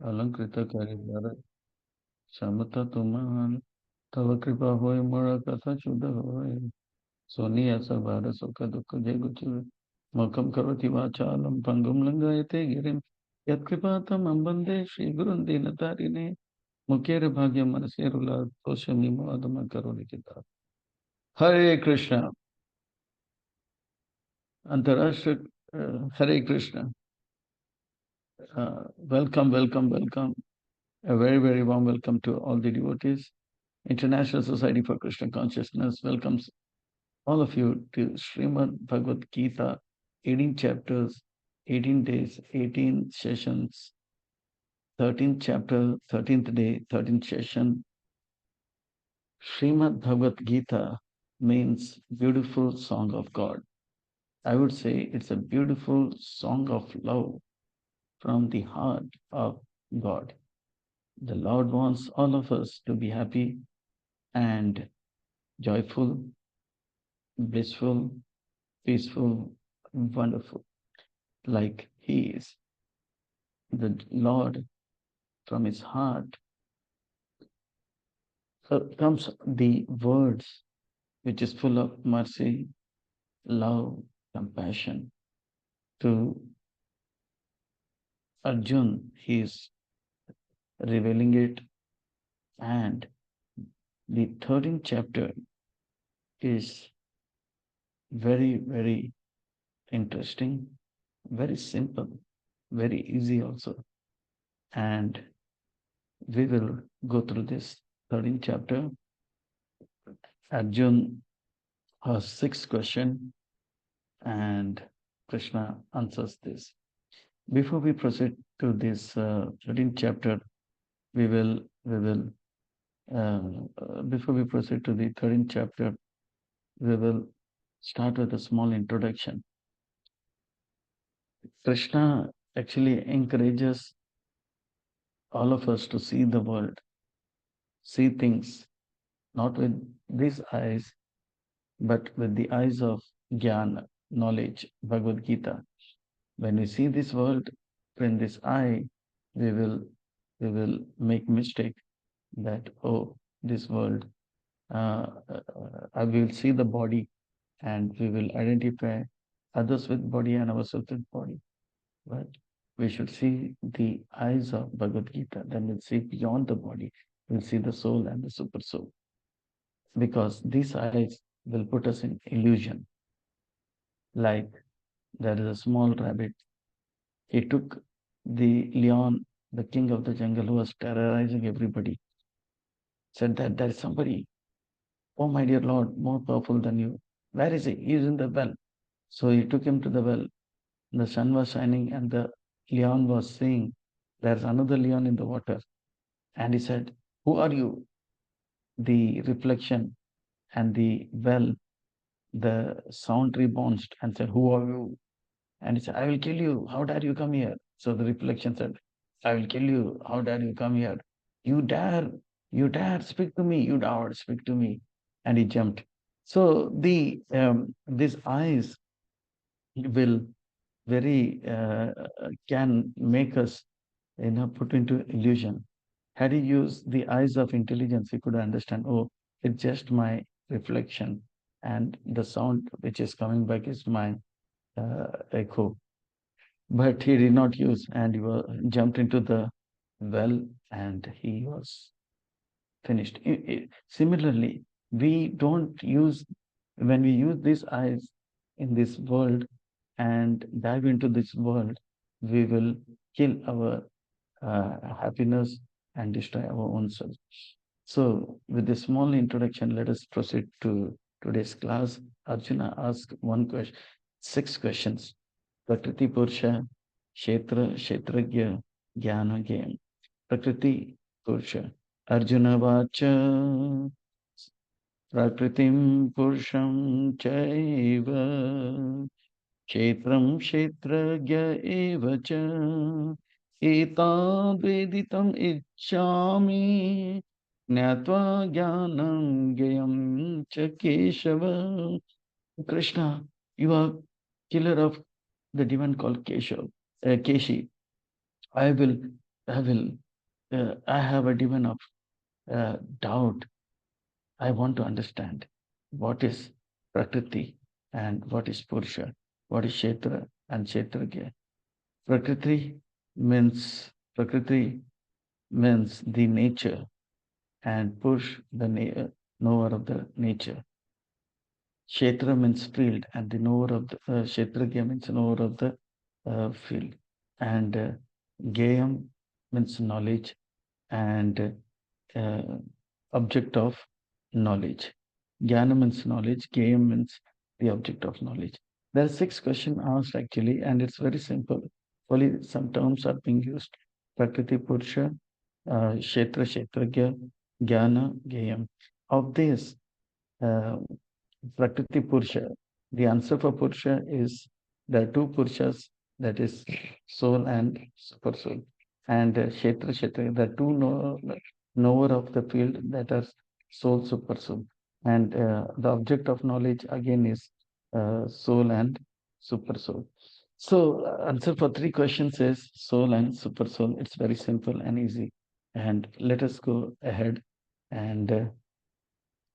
अलंकृत करिवर समता तुमान तव कृपा होय मोर कथा शुद्ध होय सोनी ऐसा बार सुख दुख जय गुचु मकम करोति वाचालम पंगुम लंगायते गिरिम यत्कृपा तमं वन्दे श्री गुरुं दीनतारिणे मुखेर भाग्य मनसेरुला तोषमी मोदम करुणिता हरे कृष्णा अंतरराष्ट्रीय हरे Krishna welcome. A very warm welcome to all the devotees. International Society for Krishna Consciousness welcomes all of you to Srimad Bhagavad Gita, 18 chapters, 18 days, 18 sessions, 13th chapter, 13th day, 13th session. Srimad Bhagavad Gita means beautiful song of God. I would say it's a beautiful song of love from the heart of God. The Lord wants all of us to be happy and joyful, blissful, peaceful, wonderful, like He is. The Lord, from His heart, comes the words which is full of mercy, love, compassion. To Arjun, He is revealing it, and the 13th chapter is very interesting, very simple, very easy also. And we will go through this 13th chapter. Arjun has 6 questions and Krishna answers this. Before we proceed to this 13th chapter, we will before we proceed to the 13th chapter, we will start with a small introduction. Krishna actually encourages all of us to see the world, see things not with these eyes, but with the eyes of Jnana, knowledge, Bhagavad Gita. When we see this world in this eye, we will make mistake that, oh, this world, I will see the body and we will identify others with body and ourselves with body. But we should see the eyes of Bhagavad Gita, then we'll see beyond the body, we'll see the soul and the super soul. Because these eyes will put us in illusion. Like there is a small rabbit. He took the lion, the king of the jungle, who was terrorizing everybody, said that there is somebody, oh my dear Lord, more powerful than you. Where is he? He is in the well. So he took him to the well. The sun was shining and the lion was saying, there's another lion in the water. And he said, who are you? The reflection and the well, the sound rebounded and said, who are you? And he said, I will kill you. How dare you come here? So the reflection said, I will kill you. How dare you come here? You dare, you dare speak to me. You dare speak to me. And he jumped. So these eyes will very can make us put into illusion. Had he used the eyes of intelligence, he could understand, oh, it's just my reflection, and the sound which is coming back is my echo. But he did not use, and he jumped into the well, and he was finished. Similarly, we don't use, when we use these eyes in this world and dive into this world, we will kill our happiness and destroy our own self. So, with this small introduction, let us proceed to today's class. Arjuna asked 6 questions. Prakriti Purusha, Kshetragya, Jnana Game. Prakriti Purusha. Arjuna Vacha, Prakritim Purusham Chaiva, Kshetram Kshetragya Eva Cha, Etam Veditam Ichchami, Jnatva Jnanam Gayam Cha Keshava. Krishna, you are killer of the demon called Keshi. I will I have a demon of doubt. I want to understand what is Prakriti and what is Purusha, what is Kshetra and Kshetragya. Prakriti Prakriti means the nature, and Purush the knower of the nature. Kshetra means field, and the knower of the Kshetragya means knower of the field. And Gayam means knowledge, and uh, object of knowledge. Jnana means knowledge, Gayam means the object of knowledge. There are 6 questions asked actually, and it's very simple. Only some terms are being used. Prakriti Purusha, Kshetra, Kshetragya, Jnana, Gayam. Of this, uh, Prakriti Purusha, the answer for Purusha is there are two Purushas, that is soul and super soul. And Kshetra, Kshetra, the two knower of the field, that are soul, super soul. And the object of knowledge again is soul and super soul. So, answer for 3 questions is soul and super soul. It's very simple and easy. And let us go ahead and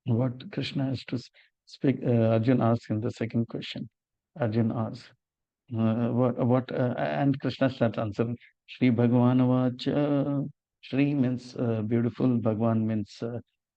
what Krishna has to speak. Arjun asks in the second question. Arjun asks, and Krishna starts answering. Shri Bhagavan Vacha. Shri means beautiful, Bhagavan means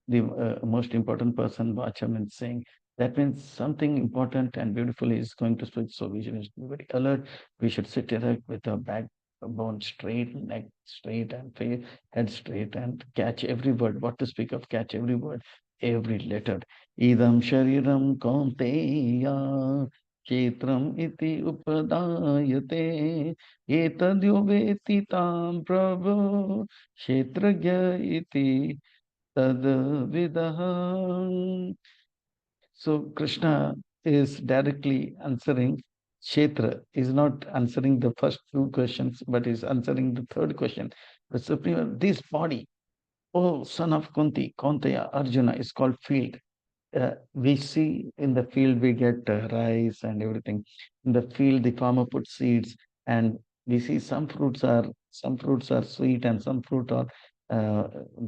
the most important person, Vacha means saying. That means something important and beautiful is going to speak. So we should be very alert. We should sit erect with our backbone straight, neck straight, and face, head straight, and catch every word. What to speak of, catch every word, every letter. Idam shariram kaunteya क्षेत्रम् इति उपदायते एतद्यो वेत्ति तां प्रभो क्षेत्रज्ञ इति तद्विदः. So Krishna is directly answering. Kshetra is not answering the first 2 questions, but is answering the third question. The supreme, this body, oh son of Kunti, Kaunteya, Arjuna, is called field. We see in the field we get rice and everything. In the field, the farmer puts seeds, and we see some fruits are sweet and some fruit are uh,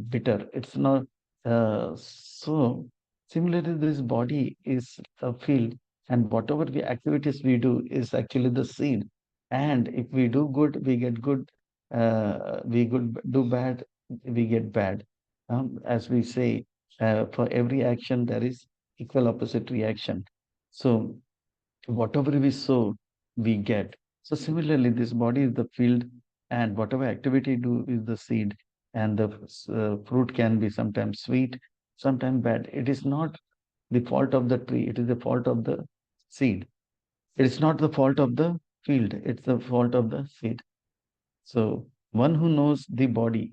bitter. It's not so. Similarly, this body is a field, and whatever activities we do is actually the seed. And if we do good, we get good. We good do bad, we get bad. As we say, for every action there is equal opposite reaction. So whatever we sow, we get. So similarly, this body is the field, and whatever activity you do is the seed. And the fruit can be sometimes sweet, sometimes bad. It is not the fault of the tree, it is the fault of the seed. It is not the fault of the field, it's the fault of the seed. So, one who knows the body,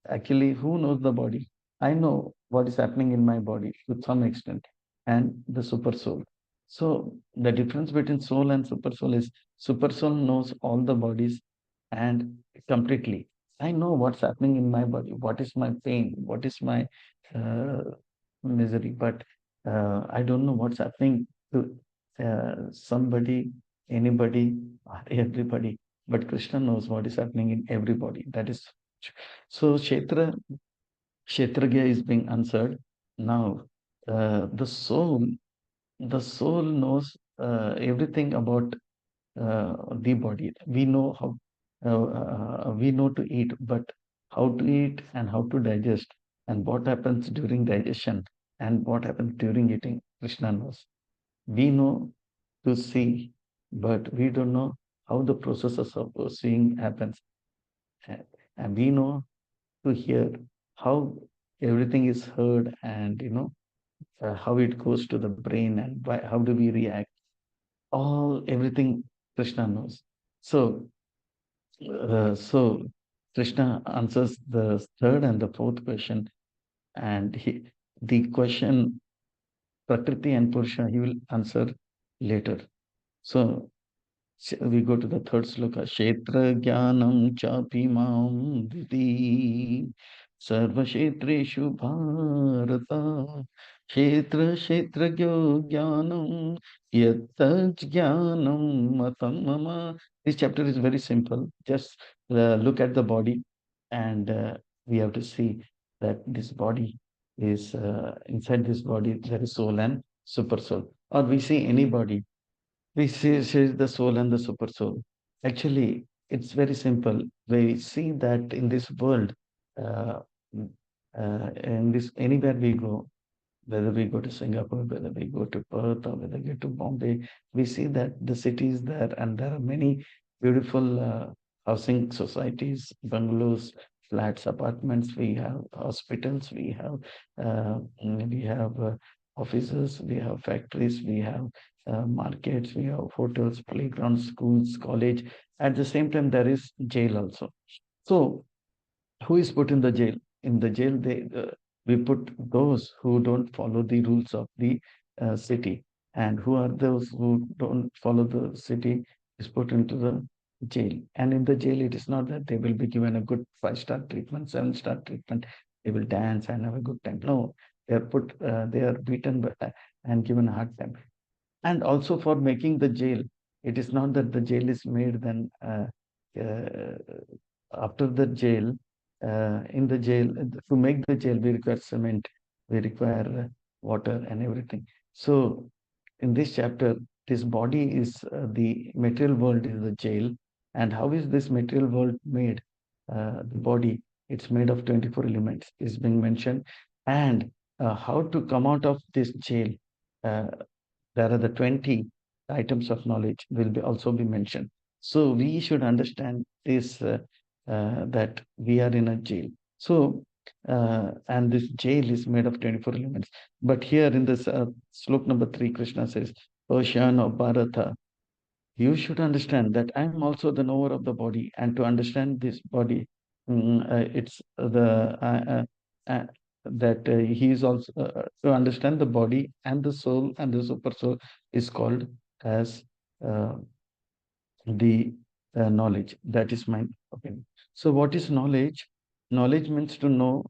actually, who knows the body? I know what is happening in my body to some extent, and the super soul. So, the difference between soul and super soul is super soul knows all the bodies and completely. I know what's happening in my body, what is my pain, what is my uh, misery, but I don't know what's happening to somebody, anybody, or everybody. But Krishna knows what is happening in everybody. That is so. Kshetragya is being answered now. The soul knows everything about the body. We know to eat, but how to eat and how to digest, and what happens during digestion and what happens during eating. Krishna knows. We know to see, but we don't know how the processes of seeing happens. And we know to hear how everything is heard, and how it goes to the brain, and how do we react. Everything Krishna knows. So Krishna answers the third and the fourth question, and the question Prakriti and Purusha he will answer later. So we go to the third sloka. Kshetra jnanam chapi mam vidi sarva kshetreshu bharata kshetra jnanam yattaj jnanam matam mama. This chapter is very simple. Just look at the body and we have to see that this body is inside this body there is soul and super soul. Or we see any body, we see the soul and the super soul. Actually, it's very simple. We see that in this world, uh, in this anywhere we go, whether we go to Singapore, whether we go to Perth, or whether we go to Bombay, we see that the city is there, and there are many beautiful housing societies, bungalows, flats, apartments. We have hospitals, we have offices, we have factories, we have markets, we have hotels, playgrounds, schools, college. At the same time, there is jail also. So who is put in the jail? In the jail, we put those who don't follow the rules of the city. And who are those who don't follow the city is put into the jail. And in the jail, it is not that they will be given a good 5-star treatment, 7-star treatment. They will dance and have a good time. No, they are beaten and given a hard time. And also for making the jail, it is not that the jail is made then uh, after the jail, in the jail, to make the jail, we require cement, we require water and everything. So in this chapter, this body is the material world is the jail. And how is this material world made? The body, it's made of 24 elements, is being mentioned. And how to come out of this jail? Uh, there are the 20 items of knowledge will be also be mentioned. So we should understand this that we are in a jail. So and this jail is made of 24 elements. But here in this slok number 3, Krishna says, Ocean of Bharata, you should understand that I am also the knower of the body, and to understand this body, it's the uh, that he is also to understand the body and the soul and the super soul is called as uh, the knowledge. That is my opinion. So, what is knowledge? Knowledge means to know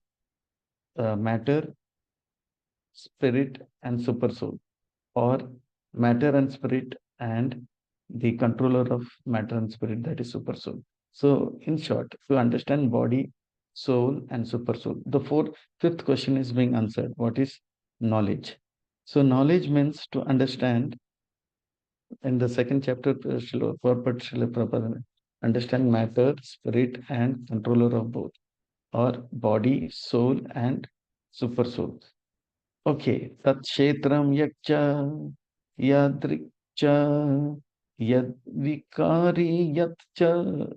matter, spirit, and super soul, or matter and spirit and the controller of matter and spirit, that is super soul. So in short, to understand body, soul and super soul, the fifth question is being answered. What is knowledge? So knowledge means to understand. In the second chapter, Srila Prabhupada, understand matter, spirit and controller of both, or body, soul and super soul. Okay, tat kshetram yakcha yadrikcha yadvikari yatcha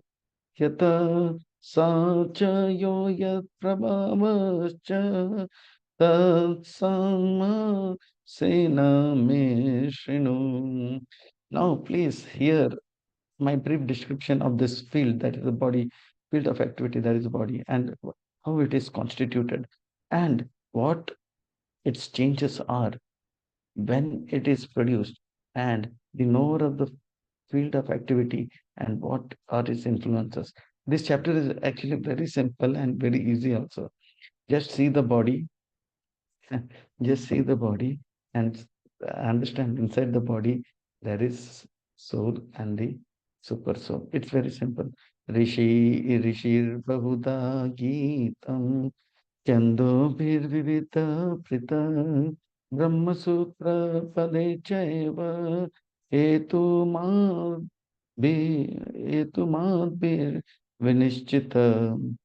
yata sacha yo yat prabhavascha tat sama sena me shrinu. Now please hear my brief description of this field, that is the body, field of activity, that is the body, and how it is constituted, and what its changes are when it is produced, and the knower of the field of activity and what are its influences. This chapter is actually very simple and very easy also. Just see the body, just see the body and understand inside the body there is soul and the super soul. It's very simple. Rishir Bahuda Geetam छन्दोभिर्विविध पृथक् ब्रह्मसूत्रपदे चैव हेतुमाद्भिर्विनिश्चितम्.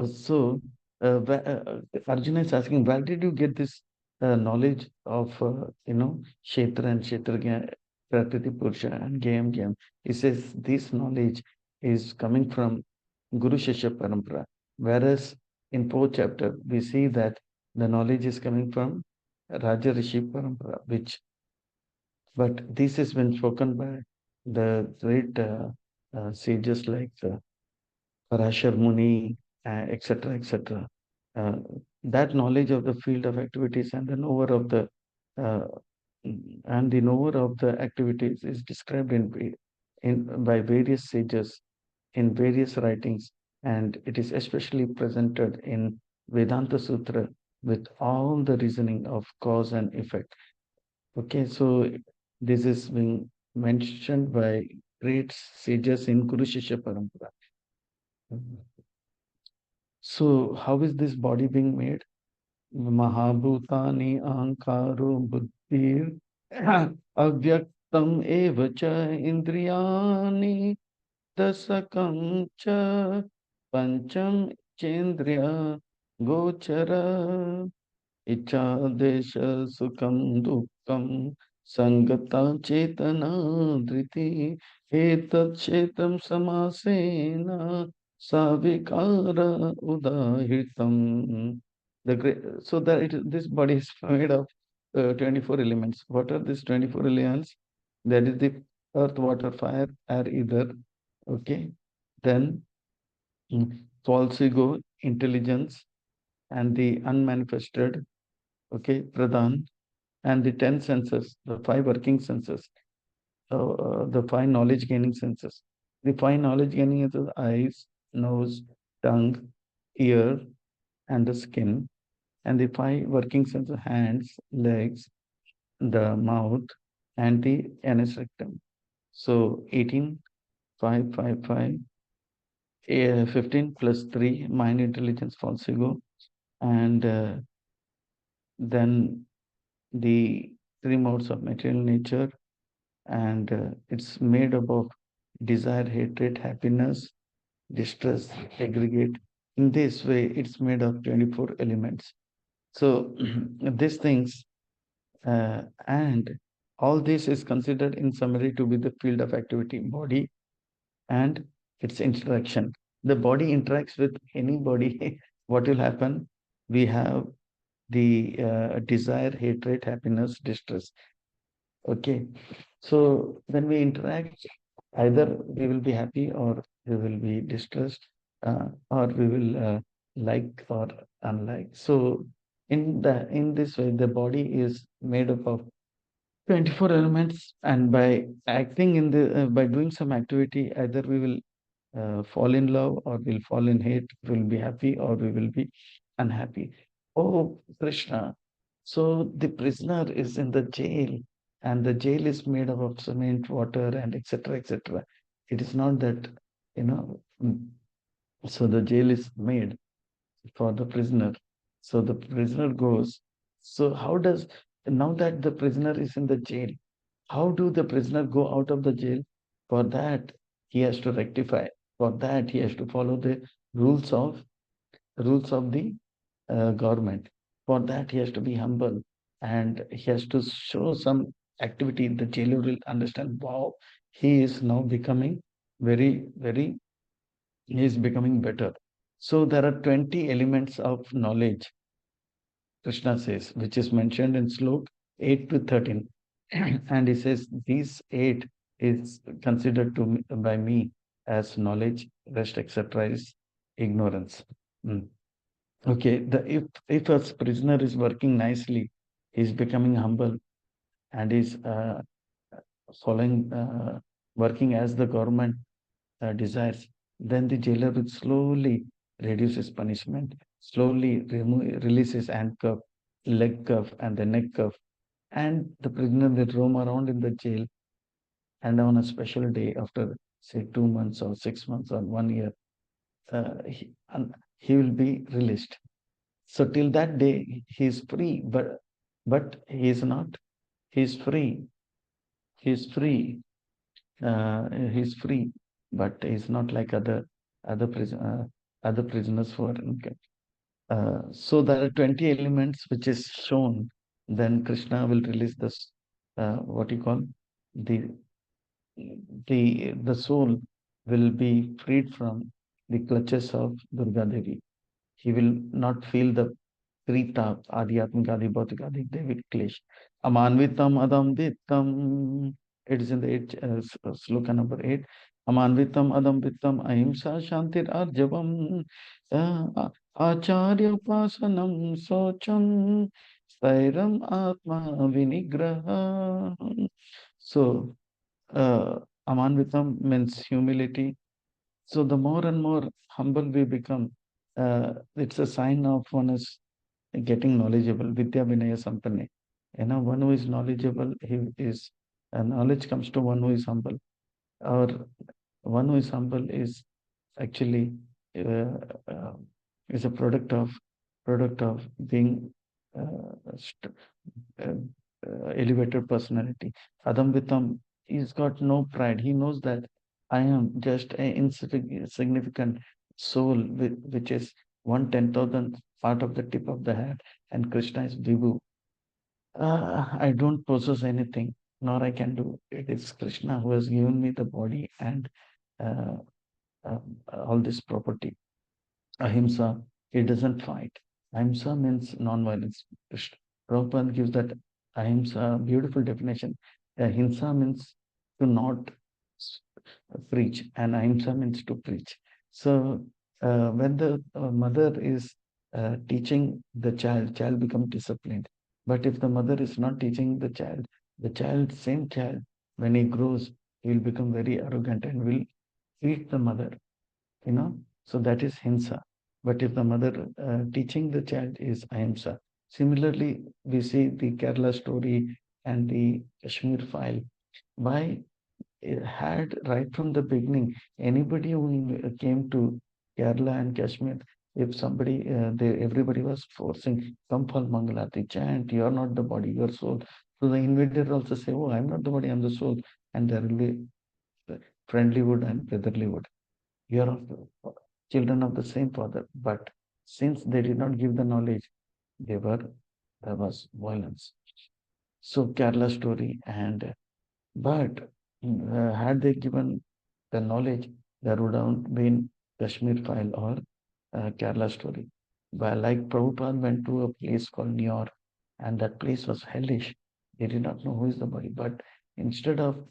So, Arjuna is asking, where did you get this knowledge of, Kshetra and Kshetragya, Prakriti Purusha and Gayam Gayam? He says this knowledge is coming from Guru Shishya Parampara. Whereas in fourth chapter, we see that the knowledge is coming from Raja Rishi Parampara, but this has been spoken by the great sages like Parashar Muni, etc., etc. Uh, that knowledge of the field of activities and the knower of the uh, activities is described in by various sages in various writings, and it is especially presented in Vedanta Sutra with all the reasoning of cause and effect. Okay, so this is being mentioned by great sages in Guru Shishya Parampara. So how is this body being made? Mahabhutani ankaro buddhir avyaktam eva cha indriyani dasakam cha pancham chendriya gochara ichadesha sukham dukkam sangata chetana driti etat chetam samasena savikara udahitam. So that this body is made of 24 elements. What are these 24 elements? That is the earth, water, fire, air, ether. Okay. Then false ego, intelligence, and the unmanifested, okay, pradhan, and the 10 senses, the five working senses, the five knowledge gaining senses. The five knowledge gaining is the eyes, nose, tongue, ear, and the skin. And the five working senses, hands, legs, the mouth, and the anus rectum. So 18, 5, 5, 5, 15 plus 3, mind, intelligence, false ego, and then the three modes of material nature, and it's made up of desire, hatred, happiness, distress, aggregate. In this way, it's made of 24 elements. So these things, and all this is considered in summary to be the field of activity, body and its interaction. The body interacts with any body. What will happen? We have the desire, hatred, happiness, distress. Okay. So when we interact, either we will be happy or we will be distressed, or we will like or unlike. So in this way, the body is made up of 24 elements, and by acting in the by doing some activity, either we will fall in love or we'll fall in hate, we'll be happy or we will be unhappy. Oh, Krishna. So the prisoner is in the jail, and the jail is made up of cement, water, and etc. etc. It is not that, you know, so the jail is made for the prisoner. So the prisoner goes. So how does, now that the prisoner is in the jail, how do the prisoner go out of the jail? For that, he has to rectify. For that, he has to follow the rules of rules of the government. For that, he has to be humble, and he has to show some activity. The jailer will understand. Wow, he is now becoming very. He is becoming better. So there are 20 elements of knowledge, Krishna says, which is mentioned in Slok 8 to 13. And he says, these 8 is considered by me as knowledge, rest, etc. is ignorance. Mm. Okay, if a prisoner is working nicely, he's becoming humble and is following, working as the government desires, then the jailer will slowly reduce his punishment, slowly release his handcuff, leg cuff, and the neck cuff, and the prisoner will roam around in the jail. And on a special day, after say 2 months or 6 months or 1 year, he will be released. So till that day, he is free, but he is not. He is free. He is free. He is free, but he is not like other prisoners who are in. So there are 20 elements which is shown. Then Krishna will release this, what you call, the the soul will be freed from the clutches of Durga Devi. He will not feel the three taps, Adhyatmika, Adi Bhautika, Adi Devi Klesh. Amanvitam Adam Vittam. It is in the sloka number 8. Amanvitam Adam Vittam Ahimsa Shantir Arjavam Acharya Upasanam Socham Stairam Atma Vinigraha. So, Amanvitam means humility. So, the more and more humble we become, it's a sign of one is getting knowledgeable. Vidya Vinaya Sampanne. One who is knowledgeable, he is, knowledge comes to one who is humble. Or one who is humble is actually uh, uh, is a product of being st- uh, elevated personality. Adam Vitam, he's got no pride. He knows that I am just an insignificant soul, which is 1/10,000th part of the tip of the head, and Krishna is Vibhu. I don't possess anything, nor I can do. It is Krishna who has given me the body and uh, uh, all this property. Ahimsa, he doesn't fight. Ahimsa means non-violence. Prabhupada gives that ahimsa beautiful definition. Ahimsa means to not s- preach, and ahimsa means to preach. So when the mother is teaching the child becomes disciplined. But if the mother is not teaching same child, when he grows, he will become very arrogant and will eat the mother, you know. So that is hinsa. But if the mother teaching the child is ahimsa. Similarly, we see the Kerala story and the Kashmir file. Why it had right from the beginning, anybody who came to Kerala and Kashmir, if somebody everybody was forcing, come for Mangalati, chant, you are not the body, your soul. So the invader also say, oh, I'm not the body, I'm the soul. And they really friendlywood and brotherlywood. You are of the children of the same father. But since they did not give the knowledge, there was violence. So Kerala story, and but had they given the knowledge, there would have been Kashmir file or Kerala story. But like Prabhupada went to a place called New York, and that place was hellish. They did not know who is the body. But instead of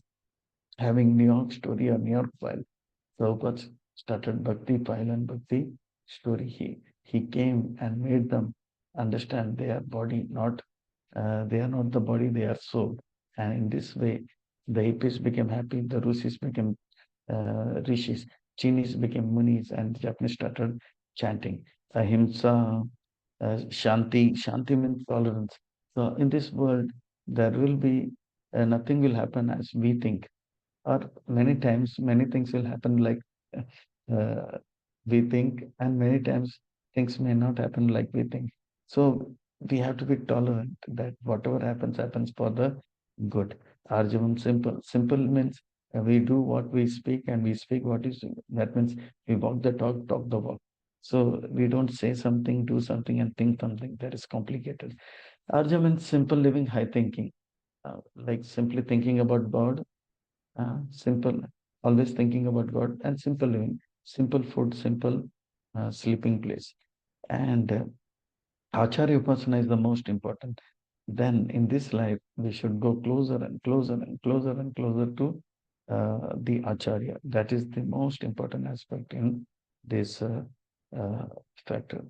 having New York story or New York file, Prabhupada started Bhakti file and Bhakti story. He came and made them understand they are body, not they are not the body, they are soul. And in this way, the hippies became happy, the Rusis became rishis, Chinese became munis, and the Japanese started chanting ahimsa, shanti. Shanti means tolerance. So in this world, there will be nothing will happen as we think, or many times many things will happen like uh, we think, and many times things may not happen like we think. So we have to be tolerant that whatever happens happens for the good. Arjavam, simple means we do what we speak and we speak what is, that means we walk the talk the walk. So we don't say something, do something, and think something that is complicated. Arjam means simple living, high thinking, like simply thinking about God, simple, always thinking about God, and simple living, simple food, simple sleeping place. And Acharya Upasana is the most important. Then in this life, we should go closer and closer and closer and closer to the Acharya. That is the most important aspect in this uh, factor.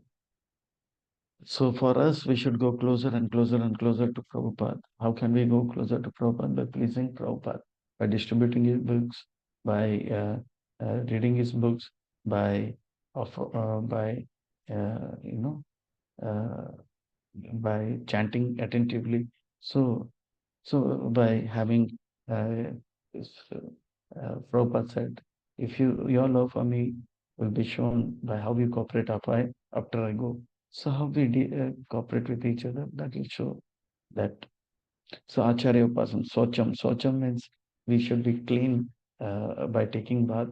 So for us, we should go closer and closer and closer to Prabhupada. How can we go closer to Prabhupada? By pleasing Prabhupada, by distributing his books, by reading his books, by by you know uh, by chanting attentively. So by having this, Prabhupada said, if your love for me will be shown by how we cooperate after I go. So how we cooperate with each other, that will show that. So Acharya Upasam, Socham means we should be clean by taking bath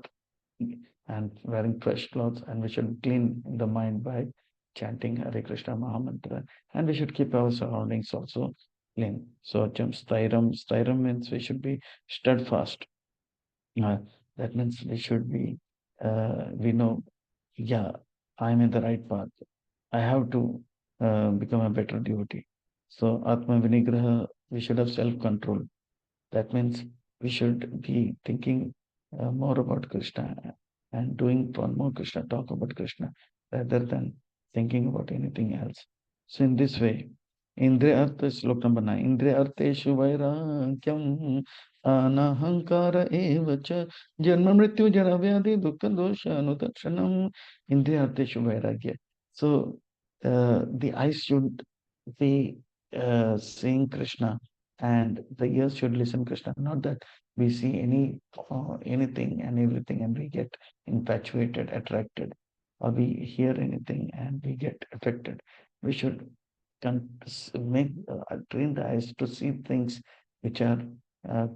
and wearing fresh clothes, and we should clean the mind by chanting Hare Krishna Mahamantra, and we should keep our surroundings also clean. Socham, Stairam means we should be steadfast. Uh, that means we should be, we know, yeah, I'm in the right path. I have to become a better devotee. So Atma Vinigraha, we should have self-control. That means we should be thinking more about Krishna and doing for more Krishna, talk about Krishna rather than thinking about anything else. So in this way, Indriya Artha Slok number 9. Indriya Arteshu Vairakyam Anahankara Evacha Janma Mrityu Jara Vyadi Dukkha Dosha Anudakshanam. Indriya Arteshu Vairagya. So the eyes should be seeing Krishna, and the ears should listen Krishna. Not that we see anything and everything and we get infatuated, attracted. or we hear anything and we get affected. We should make train the eyes to see things which are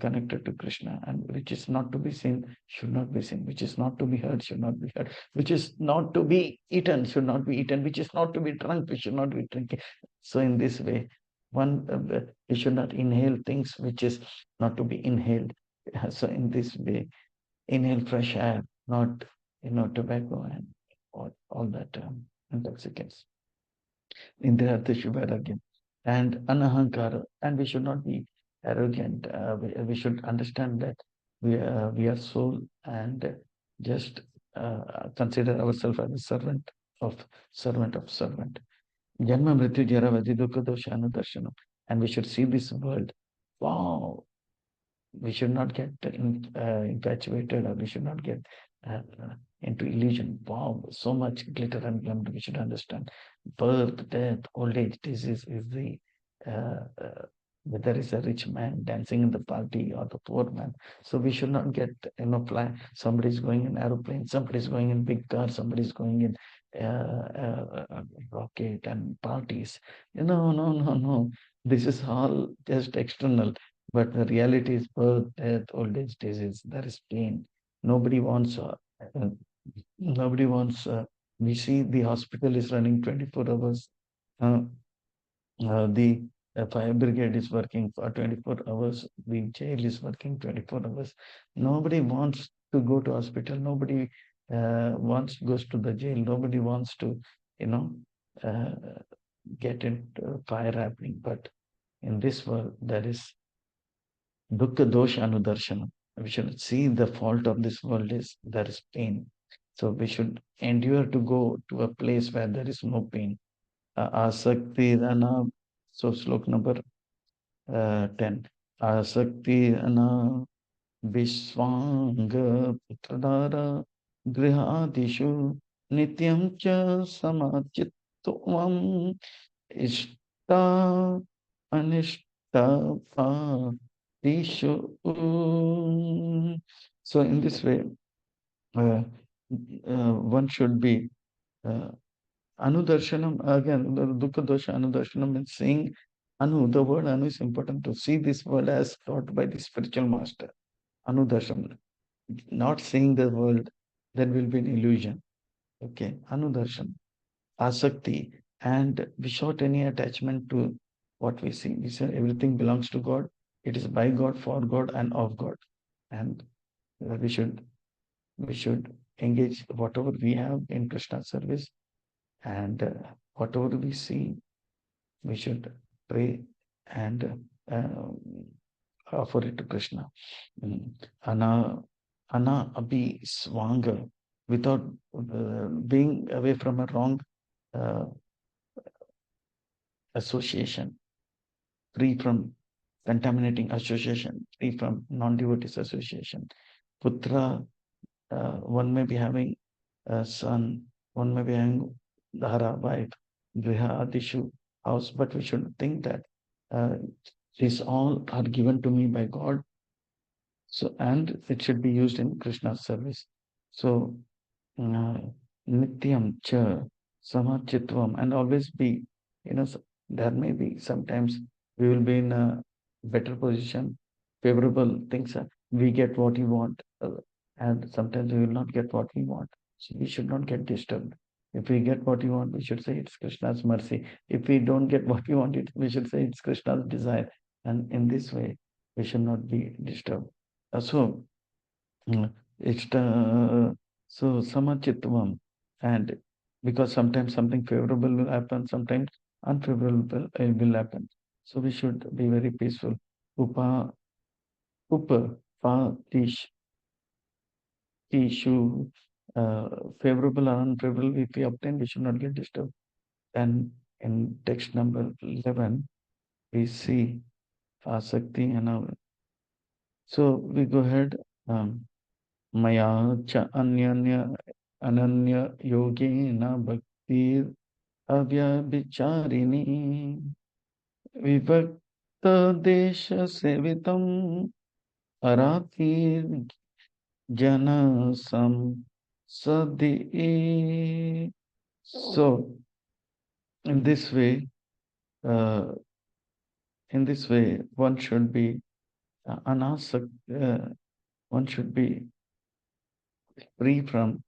connected to Krishna, and which is not to be seen should not be seen, which is not to be heard should not be heard, which is not to be eaten should not be eaten, which is not to be drunk we should not be drinking. So in this way, we should not inhale things which is not to be inhaled. So in this way, inhale fresh air, not tobacco and all that intoxicants. Indra Vairagya and Anahankara, and we should not be arrogant. We should understand that we are soul, and just consider ourselves as a of servant. Janma Mrityu Jara Vadi Dukkha Dosha Anudarshanam. And we should see this world. Wow, we should not get infatuated, or we should not get uh, into illusion. Wow, so much glitter and glamour. We should understand birth, death, old age, disease is the whether it's a rich man dancing in the party or the poor man. So we should not get fly. Somebody's going in aeroplane, somebody's going in big car, somebody's going in rocket and parties. No. This is all just external, but the reality is birth, death, old age, disease. There is pain. Nobody wants. Uh, nobody wants. We see the hospital is running 24 hours. Uh, the fire brigade is working for 24 hours. The jail is working 24 hours. Nobody wants to go to hospital. Nobody goes to the jail. Nobody wants to, you know, uh, get into fire happening. But in this world, there is dukkha dosha anudarshanam. We should see the fault of this world is there is pain. So we should endure to go to a place where there is no pain. Asakti Rana. So slok number 10. Asakti Rana Vishwanga Putradara Grihadishu Nityam Cha Samachitvam Ishta Anishta Tishu. So in this way, one should be uh, Anudarshanam. Again, the Dukkha Dosha Anudarshanam means seeing Anu. The word Anu is important, to see this world as taught by the spiritual master. Anudarshanam. Not seeing the world, there will be an illusion. Okay, Anudarshan. Asakti. And without any attachment to what we see. We say everything belongs to God. It is by God, for God, and of God. And we should engage whatever we have in Krishna service, and whatever we see, we should pray and offer it to Krishna. Ana Abhi Swanga, without being away from a wrong uh, association, free from contaminating association, free from non-devotees association. Putra, one may be having a son, one may be having Dhara, wife, Griha, Adishu, house, but we should think that uh, these all are given to me by God. So, and it should be used in Krishna's service. So, Nityam cha samachitvam, and always be, there may be sometimes we will be in a better position, favorable things, we get what we want, and sometimes we will not get what we want. So we should not get disturbed. If we get what we want, we should say it's Krishna's mercy. If we don't get what we want, we should say it's Krishna's desire. And in this way, we should not be disturbed. So, it's so samachitvam, and because sometimes something favorable will happen, sometimes unfavorable will happen. So we should be very peaceful. Upa, upa, pa, tishu, favorable or unfavorable, if we obtain, we should not get disturbed. And in text number 11, we see asakti and our. So we go ahead. मया च अनन्य योगेन भक्तिर् अव्यभिचारिणी विभक्त देश सेवितम् अरातिर् जन Sadi. So, in this way, uh, one should be anasakt. One should be free from.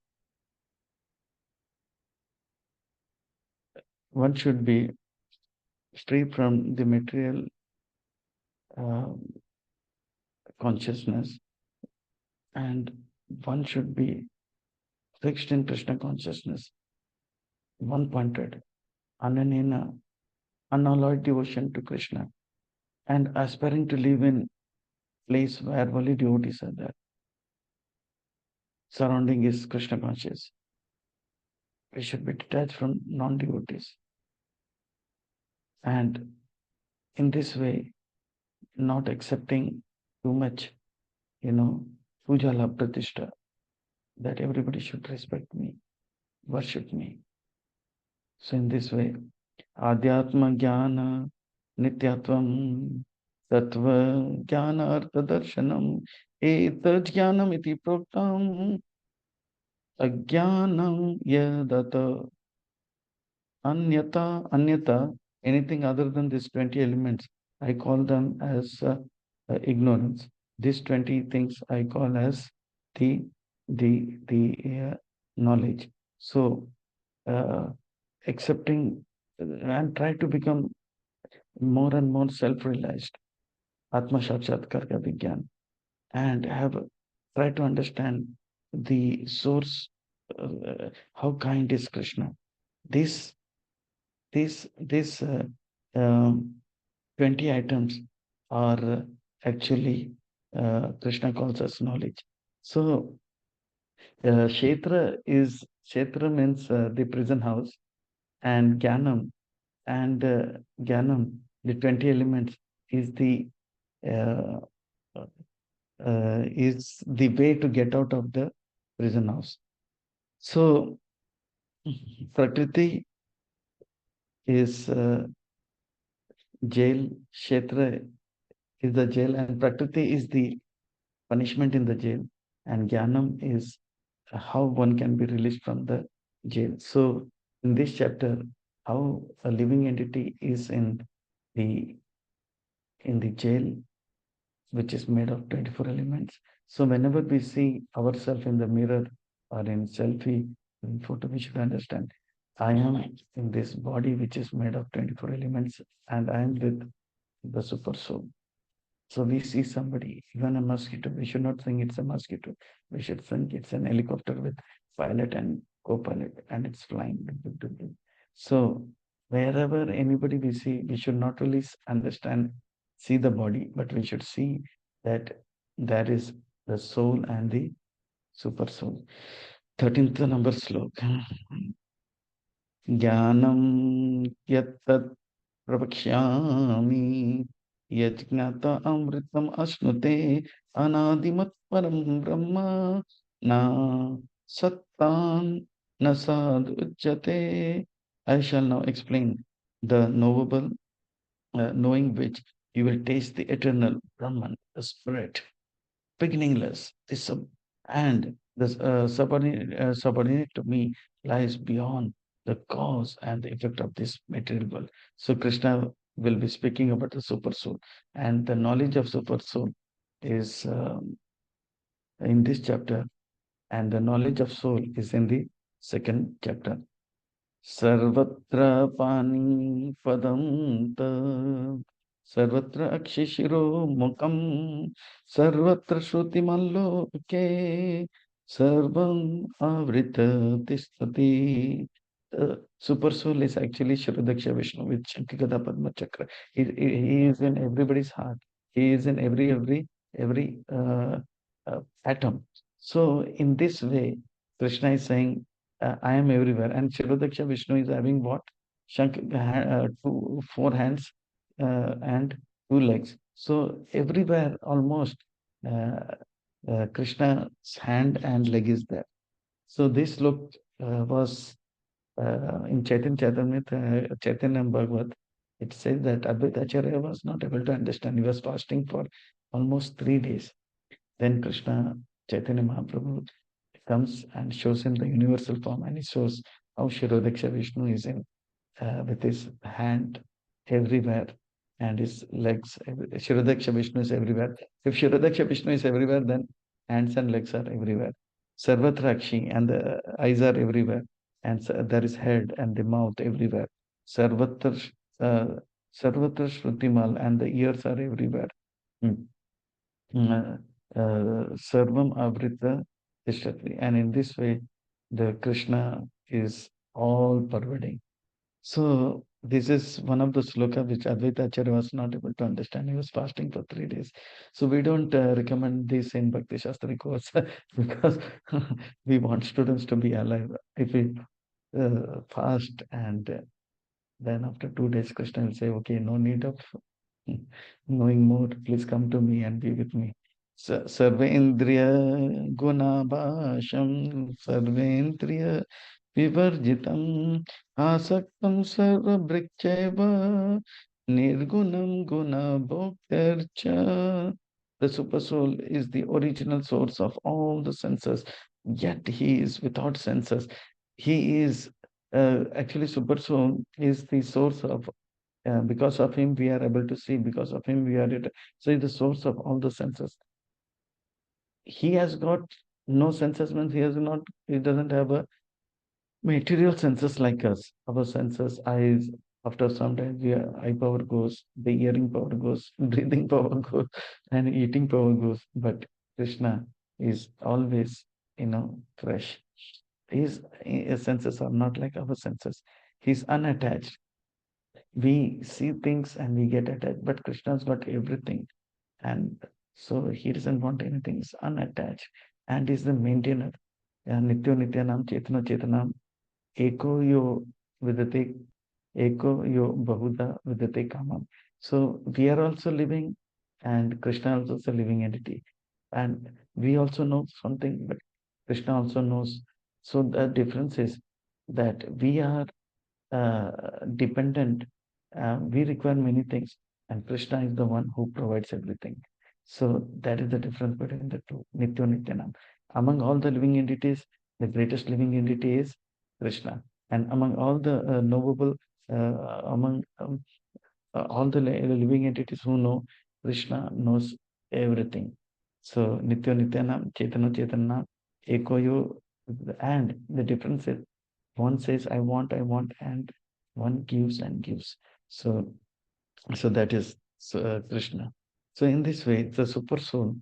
One should be free from the material uh, consciousness, and one should be fixed in Krishna consciousness, one pointed, ananena, unalloyed devotion to Krishna, and aspiring to live in place where only devotees are there. Surrounding is Krishna conscious. We should be detached from non-devotees. And in this way, not accepting too much, puja la pratishta, that everybody should respect me, worship me. So in this way, adhyatma jnana nityatvam tattva jnana artha darshanam etat jnanam iti proktam ajnanam yadata anyata, anything other than these 20 elements, I call them as ignorance. These 20 things I call as the knowledge. So accepting and try to become more and more self-realized, Atma Sakshatkar ka Vigyan, and have try to understand the source, how kind is Krishna. This These 20 items are actually Krishna calls us knowledge. So Kshetra means the prison house, and Jnanam, the 20 elements, is the uh, way to get out of the prison house. So Prakriti is jail, Kshetra is the jail, and Prakriti is the punishment in the jail, and Jnanam is how one can be released from the jail. So, in this chapter, how a living entity is the in the jail, which is made of 24 elements. So, whenever we see ourselves in the mirror or in selfie, in photo, we should understand I am in this body which is made of 24 elements, and I am with the super soul. So we see somebody, even a mosquito, we should not think it's a mosquito. We should think it's an helicopter with pilot and co-pilot, and it's flying. So wherever anybody we see, we should not really understand, see the body, but we should see that there is the soul and the super soul. 13th number sloka. Jnanam yattat प्रवक्ष्यामि यज्ञात अमृतम अश्नुते अनादिमत् परम ब्रह्म न सत्तान न साधुच्यते. I shall now explain the knowable, knowing which you will taste the eternal Brahman, the spirit, beginningless, and the subordinate to me lies beyond the cause and the effect of this material world. So Krishna will be speaking about the super soul, and the knowledge of super soul is in this chapter, and the knowledge of soul is in the second chapter. सर्वत्र पानी पदं सर्वत्र अक्षिशिरो मुखं सर्वत्र श्रुतिमल्लोके सर्वं आवृत तिष्ठति. The super soul is actually Shridaksha Vishnu with Shankigada Padma Chakra. He is in everybody's heart. He is in every atom. So in this way, Krishna is saying, I am everywhere. And Shirodaksha Vishnu is having what? Four hands and two legs. So everywhere almost Krishna's hand and leg is there. So this look was in Chaitanya Bhagavat. It says that Advaita Acharya was not able to understand. He was fasting for almost 3 days. Then Krishna, Chaitanya Mahaprabhu, comes and shows him the universal form, and he shows how Shirodaksha Vishnu is in with his hand everywhere and his legs. Shirodaksha Vishnu is everywhere. If Shirodaksha Vishnu is everywhere, then hands and legs are everywhere. Sarvatrakshi, and the eyes are everywhere, and there is head and the mouth everywhere. Sarvatra, uh, Sarvatra Shrutimal, and the ears are everywhere. Mm. Sarvam Avrita Tishtati. And in this way, the Krishna is all pervading. So this is one of the sloka which Advaita Acharya was not able to understand. He was fasting for 3 days. So we don't recommend this in Bhakti Shastri course because we want students to be alive. If we fast and then after 2 days, Krishna will say, okay, no need of knowing more, please come to me and be with me. Sarvendriya Gunabhasham Sarvendriya Vivarjitam Asaktam Sarvabhrichaiva Nirgunam Guna Bhoktercha. The Super Soul is the original source of all the senses, yet he is without senses. He is actually Super Soul is the source of because of him we are able to see, because of him we are able to see the source of all the senses. He has got no senses, means he doesn't have a material senses like us. Our senses, eyes, after some time eye power goes, the hearing power goes, breathing power goes, and eating power goes. But Krishna is always, fresh. His senses are not like our senses. He's unattached. We see things and we get attached, but Krishna's got everything, and so he doesn't want anything. He's unattached and is the maintainer. Nityo Nityanam Chetana Chetanam Eko Yo Vidate Eko Yo Bahuda Vidate Kamam. So we are also living, and Krishna also is a living entity, and we also know something, but Krishna also knows. So the difference is that we are uh, dependent. We require many things, and Krishna is the one who provides everything. So that is the difference between the two. Nityo Nityanam. Among all the living entities, the greatest living entity is Krishna. And among all the knowable, among all the living entities who know, Krishna knows everything. So Nityo Nityanam, Chetana Chetanam, Ekoyo, and the difference is one says I want, and one gives and gives. So that is Krishna. So in this way, the super soul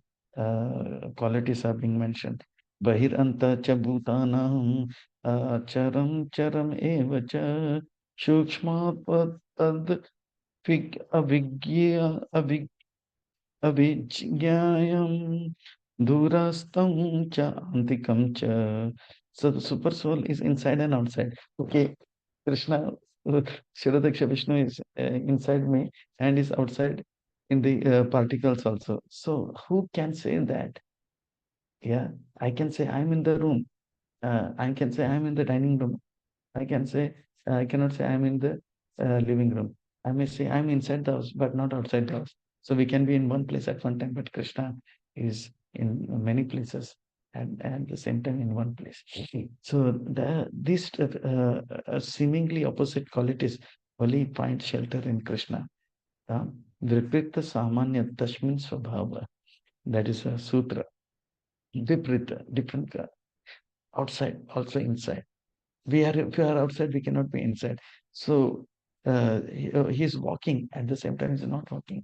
qualities are being mentioned. Bahiranta cha bhutanam charam charam eva cha shukshma tad avigya avijñāyam durastam cha antikam cha. So the super soul is inside and outside. Okay, Krishna, Shirodaksha Vishnu is inside me and is outside in the particles also. So who can say that? Yeah, I can say I'm in the room. I can say I'm in the dining room. I can say, I cannot say I'm in the living room. I may say I'm inside the house, but not outside the house. So we can be in one place at one time, but Krishna is in many places and at the same time in one place. So these seemingly opposite qualities only find shelter in Krishna. Viprita Samanya Tashmin Swabhava. That is a sutra. Viprita, different outside, also inside. If we are outside, we cannot be inside. So he's walking at the same time he's not walking.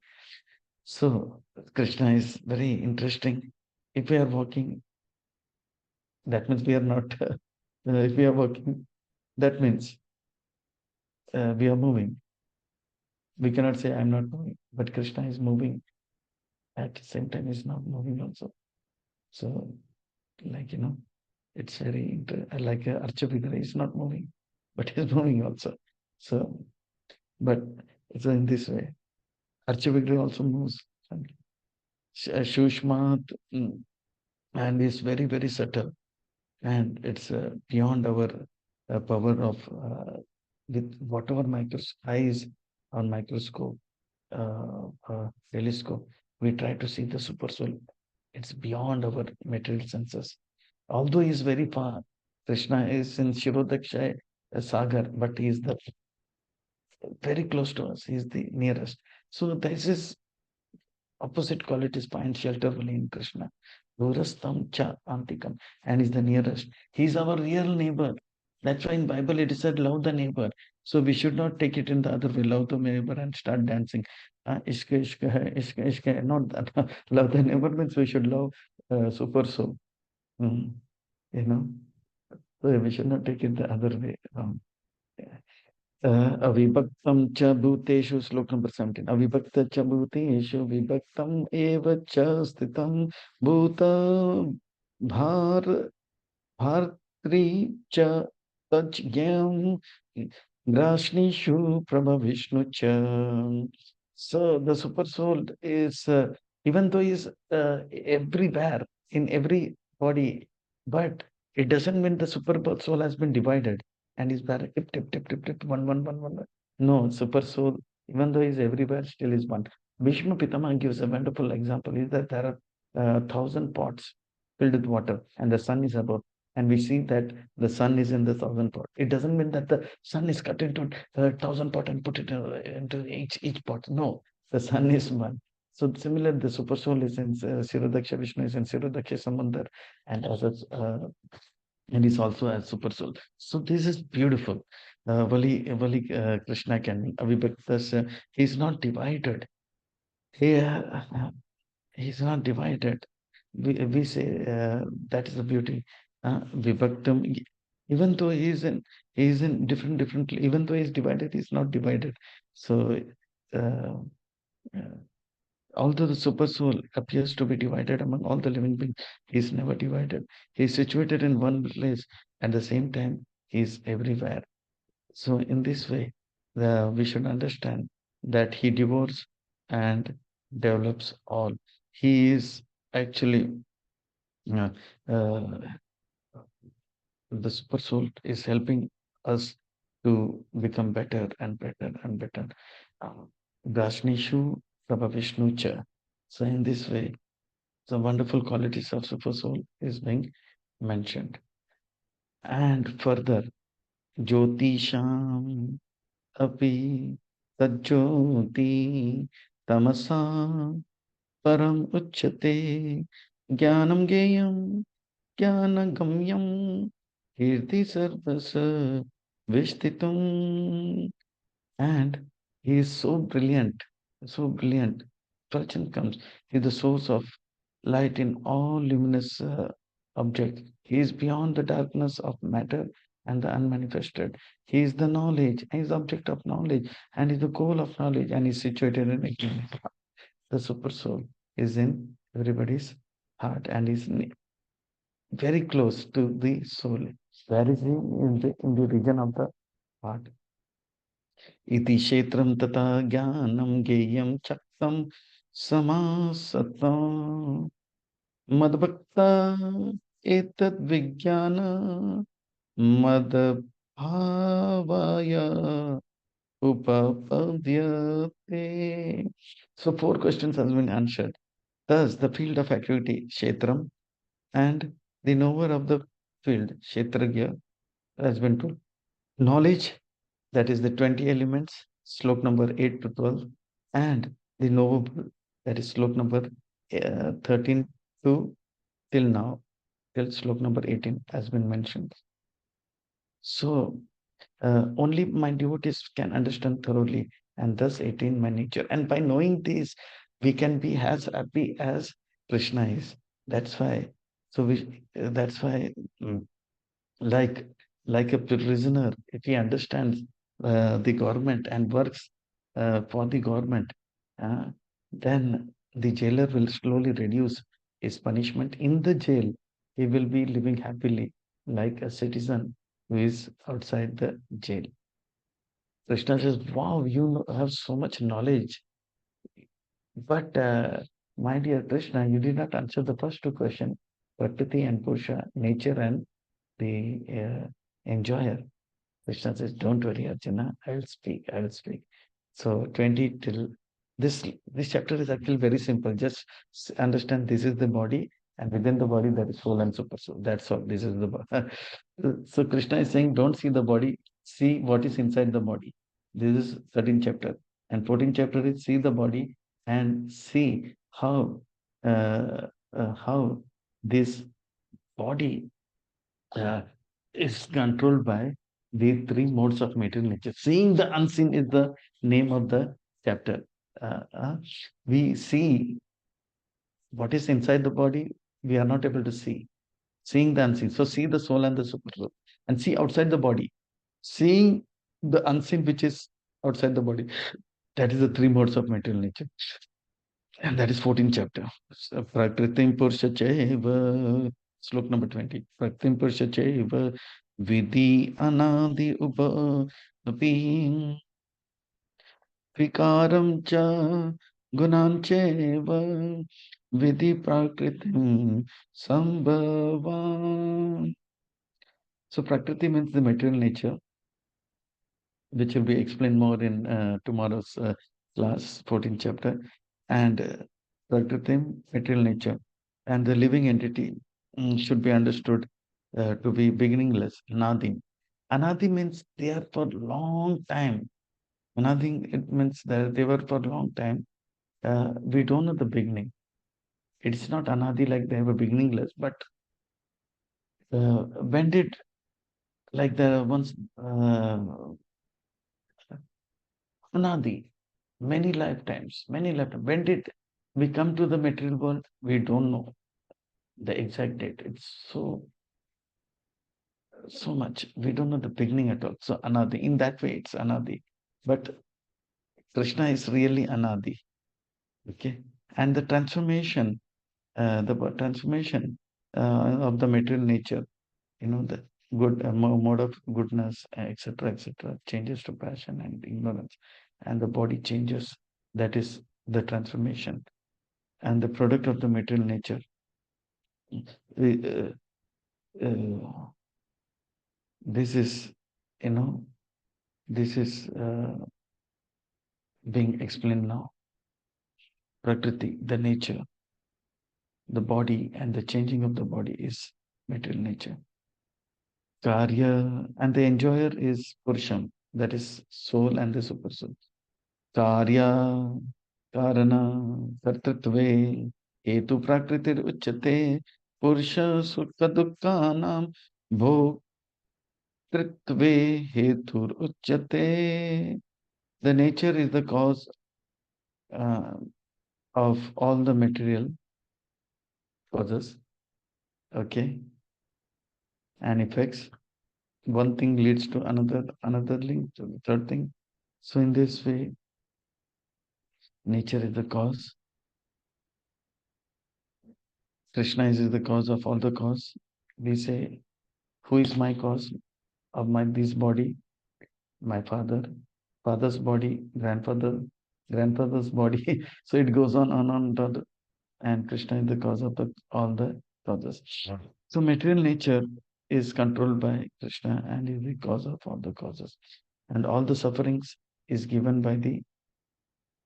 So Krishna is very interesting. If we are walking, that means we are not. If we are walking, that means we are moving. We cannot say I'm not moving, but Krishna is moving at the same time he's not moving also. So like it's very like Archavidra is not moving, but he's moving also. So but it's in this way. Archavidra also moves. Shushmat, and is very, very subtle. And it's beyond our power of, with whatever eyes or microscope, telescope, we try to see the super soul. It's beyond our material senses. Although he is very far, Krishna is in Shirodaksha Sagar, but he is the very close to us. He is the nearest. So this is opposite qualities find shelter only in Krishna. Durastam cha antikam, and is the nearest. He is our real neighbor. That's why in Bible it is said, love the neighbor. So we should not take it in the other way, love the neighbor and start dancing. Ishka, ishka, hai, ishka, ishka. Not that. Love the neighbor means we should love super soul. Mm, you know, so we should not take it the other way. अविभक्तं च भूतेषु श्लोक number 17 अविभक्त च भूतेषु विभक्तम एव च स्थितं भूत भार भार्त्री च तज्ज्ञं ग्रासनीषु प्रभविष्णु च. So the super soul is even though is everywhere in every body, but it doesn't mean the super soul has been divided and is there tip tip tip tip tip one. No, super soul, even though is everywhere, still is one. Bhishma Pitama gives a wonderful example. Is that there are 1,000 pots filled with water, and the sun is above, and we see that the sun is in the 1,000 pot. It doesn't mean that the sun is cut into 1,000 pot and put it into each pot. No, the sun is one. So similar, the super soul is in Sirodaksha, Vishnu is in Sirodaksha Samandar, and as a and is also a super soul. So this is beautiful. Vali Krishna can Avibhaktas. He is not divided. He he's not divided. We say that is the beauty. Vibhaktam. Even though he is in different. Even though he is divided, he is not divided. So. Uh, uh, Although the super soul appears to be divided among all the living beings, he is never divided. He is situated in one place. At the same time, he is everywhere. So, in this way, we should understand that he devours and develops all. He is actually uh, uh, the super soul is helping us to become better and better and better. Gashnishu Prabhavishnu Cha. So, in this way, the wonderful qualities of super soul is being mentioned. And further, Jyotisham api tajjoti tamasa param uchyate jnanam geyam jnanagamyam kirti sarvasa vishtitum. And he is so brilliant, so brilliant. Prachan comes, he is the source of light in all luminous objects. He is beyond the darkness of matter and the unmanifested. He is the knowledge, he is the object of knowledge, and is the goal of knowledge, and is situated in infinite heart. The super soul is in everybody's heart and is very close to the soul. Where is he? In the region of the heart. इति क्षेत्रं तथा ज्ञानं ज्ञेयं चक्तं समासतं मद्भक्ता एतद्विज्ञान मदभावाय upapadyate. So four questions has been answered. Thus, the field of activity, Kshetram, and the knower of the field, Kshetragya, has been told. Knowledge, that is the 20 elements, slok number 8 to 12, and the knowable, that is slok number 13 to till now, till slok number 18 has been mentioned. So, only my devotees can understand thoroughly, and thus 18 my nature. And by knowing this, we can be as happy as Krishna is. That's why. So that's why. like like a prisoner, if he understands the government and works for the government, uh, then the jailer will slowly reduce his punishment in the jail. He will be living happily like a citizen who is outside the jail. Krishna says, wow, have so much knowledge. But my dear Krishna, you did not answer the first two questions, Prakriti and Purusha, nature and the enjoyer. Krishna says, don't worry, Arjuna, I will speak, I will speak. So 20 till this chapter is actually very simple. Just understand this is the body And within the body, there is soul and super soul. That's all. This is the. So Krishna is saying, don't see the body, see what is inside the body. This is 13th chapter. And 14th chapter is see the body and see how this body uh, is controlled by the three modes of material nature. Seeing the unseen is the name of the chapter. Uh, uh, we see what is inside the body, we are not able to see. Seeing the unseen. So see the soul and the super soul. And see outside the body. Seeing the unseen which is outside the body. That is the three modes of material nature. And that is 14th chapter. So, Prakritim Purusha Cheva. Slok number 20. Prakritim Purusha Cheva. Vidhi Anadi Upa Apim Vikaram Cha Gunancheva Vidhi Prakritim Sambhavam. So Prakriti means the material nature, which will be explained more in tomorrow's class, 14th chapter. And Prakritim, material nature. And the living entity should be understood to be beginningless, Anadi. Anadi means they are for long time. Anadi, it means that they were for long time. We don't know the beginning. It's not Anadi like they were beginningless, but when did, like the once, Anadi, many lifetimes. When did we come to the material world? We don't know the exact date. It's so much. We don't know the beginning at all. So Anadi, in that way, it's Anadi. But Krishna is really Anadi. Okay. And the transformation, of the material nature, the good mode of goodness, etc., changes to passion and ignorance, and the body changes. That is the transformation, and the product of the material nature. Uh, uh, this is, you know, this is being explained now. Prakriti, the nature, the body, and the changing of the body is material nature. Karya, and the enjoyer is Purusham, that is soul and the super soul. Karya, Karana, Kartatve, Hetu Prakritir Uchate, Purusha Sukha Dukkhanam, Bhoktritve Hetur Uchate. The nature is the cause uh, of all the material causes, okay, and effects. One thing leads to another link to the third thing. So in this way, nature is the cause. Krishna is the cause of all the cause. We say, who is my cause of this body? My father, father's body, grandfather, grandfather's body. So it goes on, and Krishna is the cause of all the causes. So material nature is controlled by Krishna and is the cause of all the causes. And all the sufferings is given by the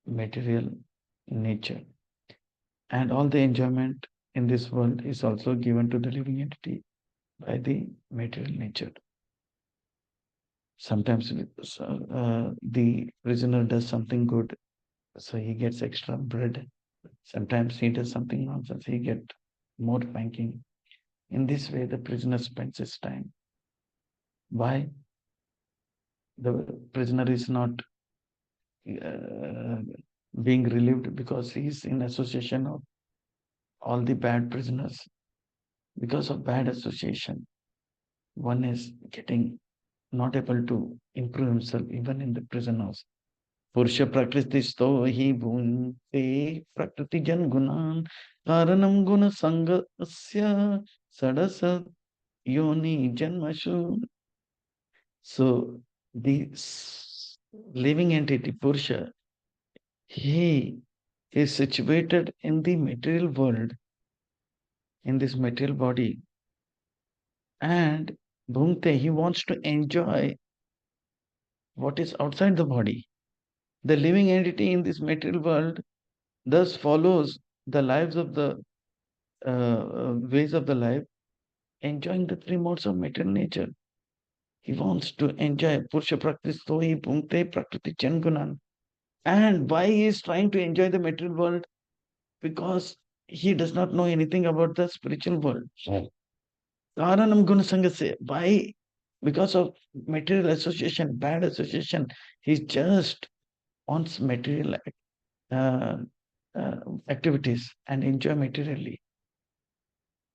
material nature. And all the enjoyment in this world is also given to the living entity by the material nature. Sometimes the prisoner does something good, so he gets extra bread. Sometimes he does something nonsense, he get more spanking. In this way, the prisoner spends his time. Why? The prisoner is not uh, being relieved because he is in association of all the bad prisoners. Because of bad association, one is getting not able to improve himself even in the prison house. Purusha prakritisto hi bhunte prakriti jan gunan karanam guna sangasya sadasa yoni janmashu. So the living entity Purusha, he is situated in the material world, in this material body, and bhunte, he wants to enjoy what is outside the body. The living entity in this material world thus follows the lives of the ways of the life, enjoying the three modes of material nature. He wants to enjoy Purusha Prakriti Stohi Punkte Prakriti Changunan. And why he is trying to enjoy the material world? Because he does not know anything about the spiritual world. Karanam Gunasangasya. Why? Because of material association, bad association. He just wants material uh, uh, activities and enjoy materially.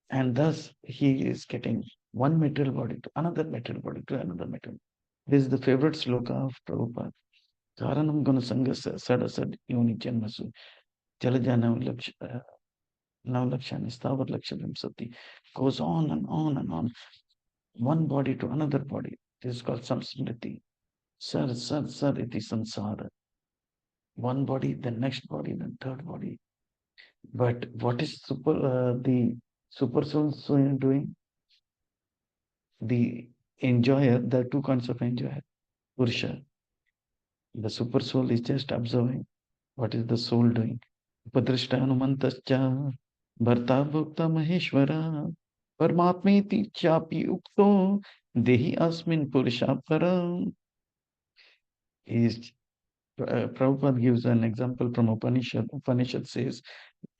And thus he is getting one material body to another material body to another material. This is the favorite sloka of Prabhupada. Karanam Gunasangasya Sadasad Yoni Janmasu Jalajana Navlakshani Stavar Lakshavim Sati goes on and on and on. One body to another body. This is called samsmriti. Sar iti samsara. One body, then next body, then third body. But what is the super soul doing? The enjoyer, there are two kinds of enjoyer. Purusha. The super soul is just observing what is the soul doing. Upadrishta hanumantascha bharta bhokta maheshwara parmatmeti chapi ukto dehi asmin purusha param. Is Prabhupada gives an example from Upanishad. Upanishad says,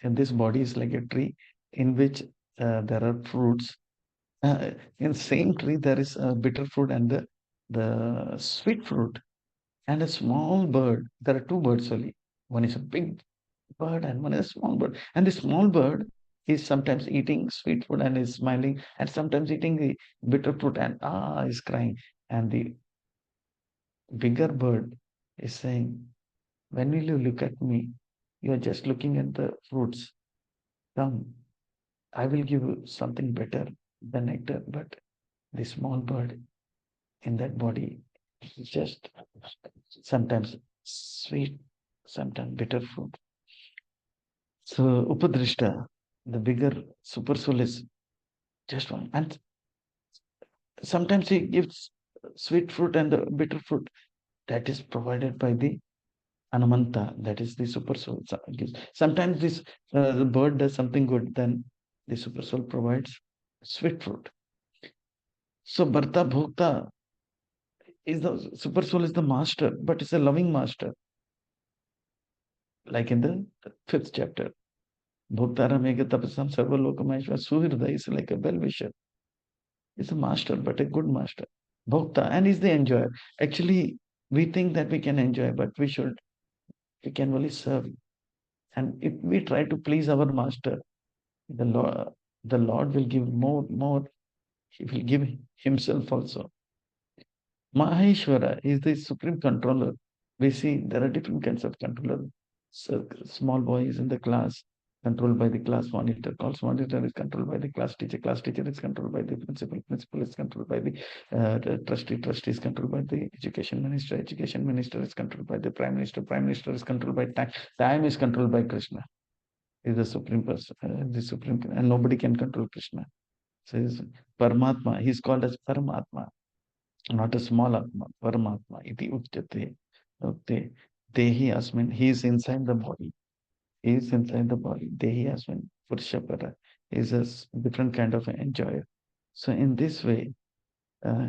and this body is like a tree in which there are fruits. In the same tree, there is a bitter fruit and the sweet fruit. And a small bird. There are two birds only. One is a big bird and one is a small bird. And the small bird is sometimes eating sweet food and is smiling, and sometimes eating the bitter fruit and is crying. And the bigger bird is saying, when will you look at me? You are just looking at the fruits. Come, I will give you something better than nectar. But the small bird in that body is just sometimes sweet, sometimes bitter fruit. So Upadrishta, the bigger super soul is just one. And sometimes he gives sweet fruit and the bitter fruit that is provided by the Anumanta, that is the super soul. Sometimes this the bird does something good, then the super soul provides sweet fruit. So Bharta Bhokta is the super soul is the master, but it's a loving master. Like in the fifth chapter. Bhoktara Mega Tapasam Sarva Lokameshwar Suhirda is like a well-wisher. He's a master, but a good master. Bhokta, and he's the enjoyer. Actually, we think that we can enjoy, but we can only serve. And if we try to please our master, the Lord will give more. He will give himself also. Maheshwara is the supreme controller. We see there are different kinds of controller. So small boy is in the class, controlled by the class monitor. Class monitor is controlled by the class teacher. Class teacher is controlled by the principal. Principal is controlled by the trustee. Trustee is controlled by the education minister. Education minister is controlled by the prime minister. Prime minister is controlled by time. Time is controlled by Krishna. Is the supreme person, the supreme, and nobody can control Krishna. So he's Paramatma. He's called as Paramatma, not a small Atma. Paramatma. Iti uchyate. Okay. Dehi Asmin. He is inside the body. He is inside the body. Dehi Asmin. Purusha is a different kind of an enjoyer. So in this way, uh,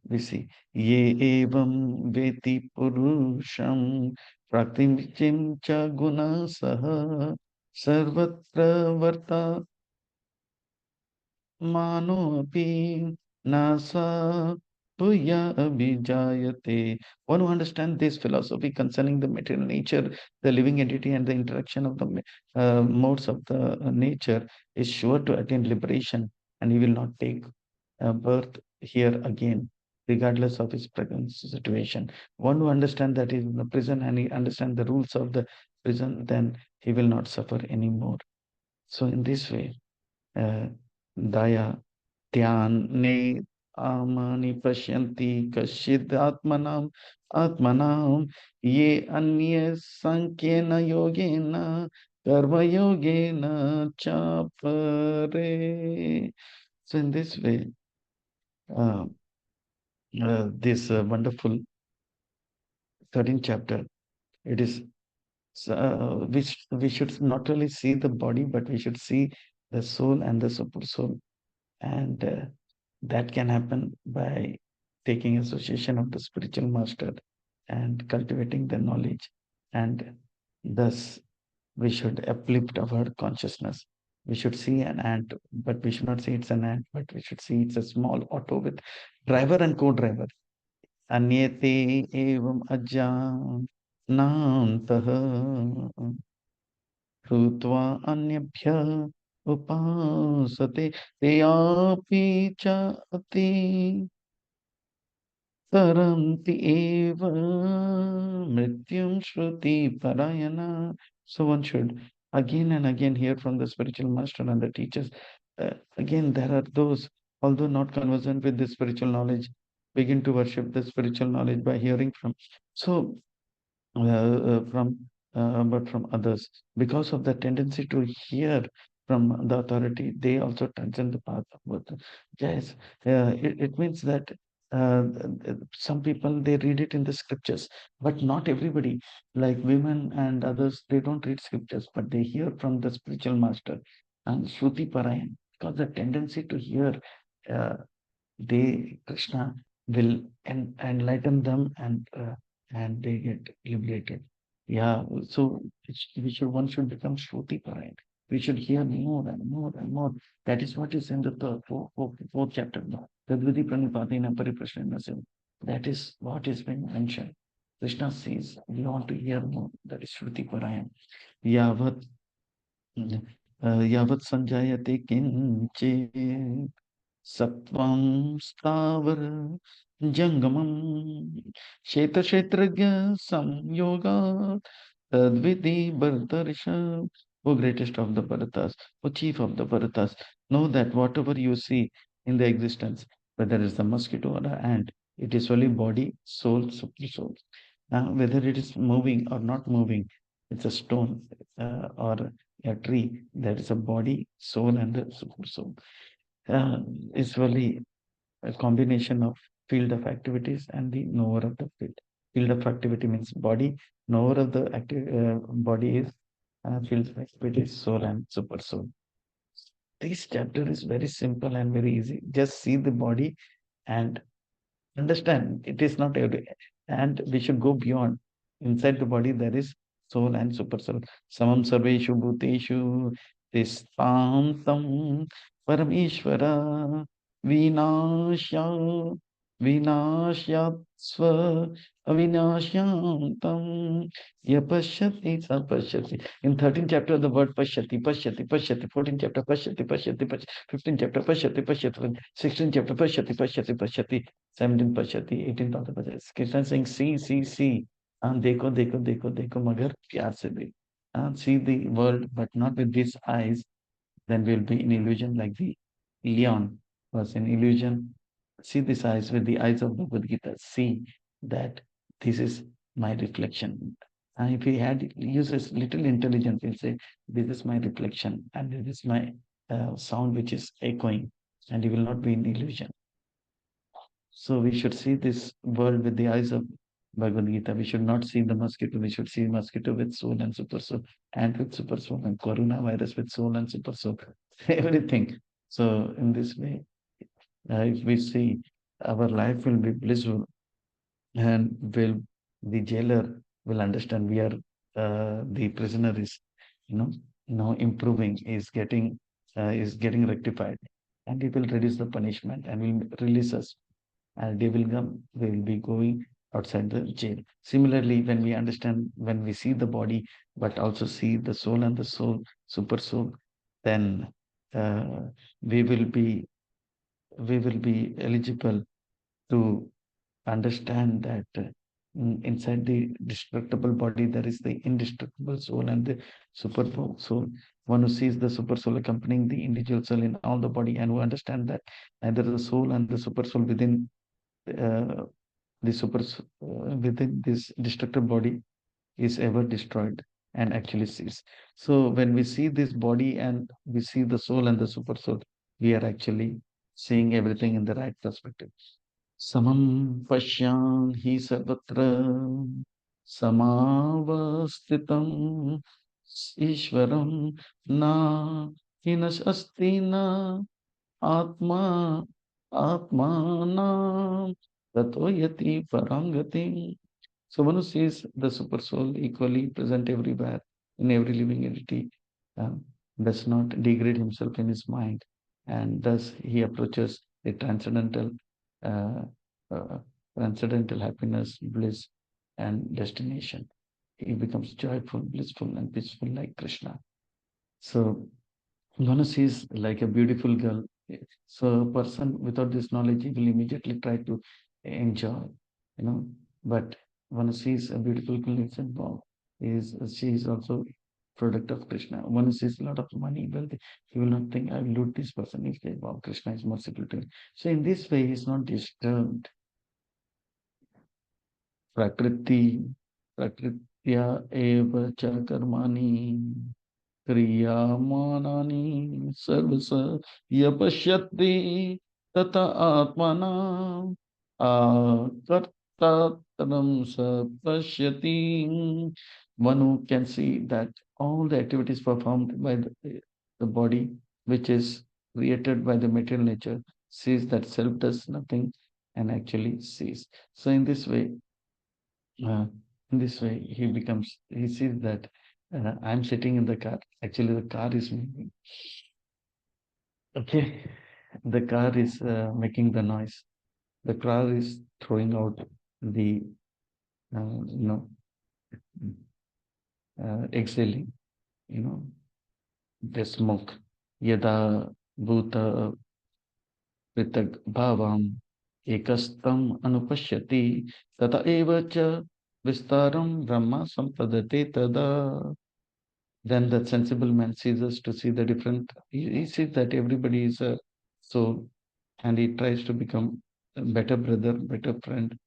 we see ye evam veti purusham praktimchim cha guna saha sarvatra varta manopi nasa puya abhijayate. One who understands this philosophy concerning the material nature, the living entity, and the interaction of the modes of the nature is sure to attain liberation, and he will not take birth here again, regardless of his present situation. One who understands that he is in the prison and he understands the rules of the prison, then he will not suffer anymore. So in this way, daya ध्याने आमानि पश्यन्ति कश्चिद् आत्मनाम ये अन्य सांख्येन योगेन कर्मयोगेन चापरे. So in this way, uh, this wonderful 13th chapter, it is which we should not only see the body, but we should see the soul and the super soul. And that can happen by taking association of the spiritual master and cultivating the knowledge. And thus, we should uplift our consciousness. We should see an ant, but we should not see it's an ant, but we should see it's a small auto with driver and co-driver. Anyate evam ajnantah कृत्वा अन्यभ्य उपासते तेऽपि च अति तरन्ति एव मृत्युं श्रुति parayana. So one should again and again hear from the spiritual master and the teachers. Again, there are those, although not conversant with the spiritual knowledge, begin to worship the spiritual knowledge by hearing from. So from but from others, because of the tendency to hear from the authority, they also transcend the path of Buddha. Yes, it means that some people they read it in the scriptures, but not everybody. Like women and others, they don't read scriptures, but they hear from the spiritual master and Shruti Parayan, because the tendency to hear. Uh, they Krishna will enlighten them and they get liberated. Yeah, so we should one should become Shruti Parayan. We should hear more and more and more. That is what is in the fourth chapter. Tadviti Pranipatina Pariprashanasya. That is what is being mentioned. Krishna says we want to hear more. That is Shruti Parayan. Yavat Yavat Sanjayate Kinche सत्वं स्थावर जंगमम क्षेत्र क्षेत्रज्ञ संयोगा तद्विधि भरतर्ष. O greatest of the Bharatas, O chief of the Bharatas, know that whatever you see in the existence, whether it's a mosquito or an ant, it is only body, soul, super soul. Now, whether it is moving or not moving, it's a stone or a tree, there is a body, soul, and the super soul. Is really a combination of field of activities and the knower of the field. Field of activity means body, knower of the body is field of activity is soul and super soul. This chapter is very simple and very easy. Just see the body and understand it is not every, and we should go beyond. Inside the body there is soul and super soul. Samam sarveshu bhuteshu tistantam parameshvara vinashya vinashyat avinashyantam yapashyati sapashyati. In 13th chapter the word pashyati pashyati pashyati, 14th chapter pashyati pashyati pashyati, 15th chapter pashyati pashyati, 16th chapter pashyati pashyati pashyati, 17th pashyati, 18th also pashyati. Krishna saying see देखो देखो देखो देखो मगर प्यार से देख. See the world but not with these eyes, then we'll be in illusion like the Leon was in illusion. See these eyes with the eyes of Bhagavad Gita. See that this is my reflection. And if he had uses little intelligence, he'll say, this is my reflection and this is my sound which is echoing, and he will not be in illusion. So we should see this world with the eyes of Bhagavad Gita. We should not see the mosquito. We should see mosquito with soul and super soul, ant with super soul, and coronavirus with soul and super soul. Everything. So in this way, if we see, our life will be blissful, and will the jailer will understand we are the prisoner is, you know, now improving, is getting rectified, and he will reduce the punishment and will release us, and they will come, they will be going outside the jail. Similarly, when we understand, when we see the body, but also see the soul and the soul, super soul, then uh, we will be eligible to understand that inside the destructible body there is the indestructible soul and the super soul. One who sees the super soul accompanying the individual soul in all the body, and who understand that neither the soul and the super soul within uh, within this destructive body is ever destroyed and actually cease. So when we see this body and we see the soul and the super soul, we are actually seeing everything in the right perspective. Samam pashyan hi sarvatra samavasthitam Ishwaram na hinas asti na atma atmanam tatoyati parangati. So one who sees the super soul equally present everywhere in every living entity, um, does not degrade himself in his mind, and thus he approaches the uh, uh, transcendental happiness, bliss, and destination. He becomes joyful, blissful, and peaceful like Krishna. So Gonna sees like a beautiful girl. So a person without this knowledge, he will immediately try to enjoy, you know. But one sees a beautiful girl, he said, wow, is she is also product of Krishna. One sees a lot of money, wealth, he will not think I will loot this person. He says, wow, Krishna is merciful to me. So in this way, he is not disturbed. Prakriti, Prakritya eva cha karmani. क्रियामानानि सर्वस यपश्यति तत आत्मना कर्तारं स पश्यति. One who can see that all the activities performed by the body, which is created by the material nature, sees that self does nothing and actually sees. So uh, in this way, he sees that I'm sitting in the car. Actually, the car is moving. Okay, the car is making the noise. The car is throwing out the, uh, you know, exhaling, you know, the smoke. Yada bhuta pritag bhavam ekastam anupashyati tata eva cha vistaram brahma sampadate tada. Then the sensible man ceases to see the different. He sees that everybody is a soul, and he tries to become a better brother, better friend,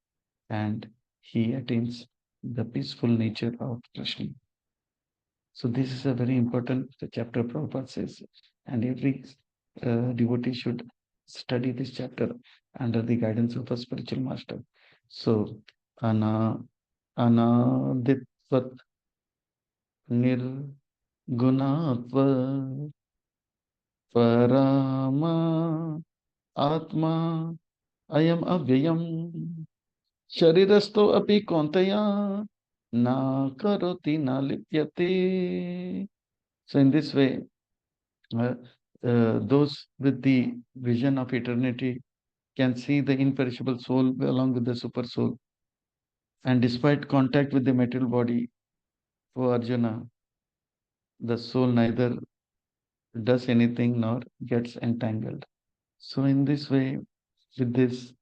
and he attains the peaceful nature of Krishna. So this is a very important chapter Prabhupada says, and every devotee should study this chapter under the guidance of a spiritual master. So ana anaditvat nirgunatva parama atma ayam avyayam sharirasto api kontaya na karoti na lipyate. So in this way, uh, those with the vision of eternity can see the imperishable soul along with the super soul. And despite contact with the material body, for Arjuna, the soul neither does anything nor gets entangled. So in this way, with this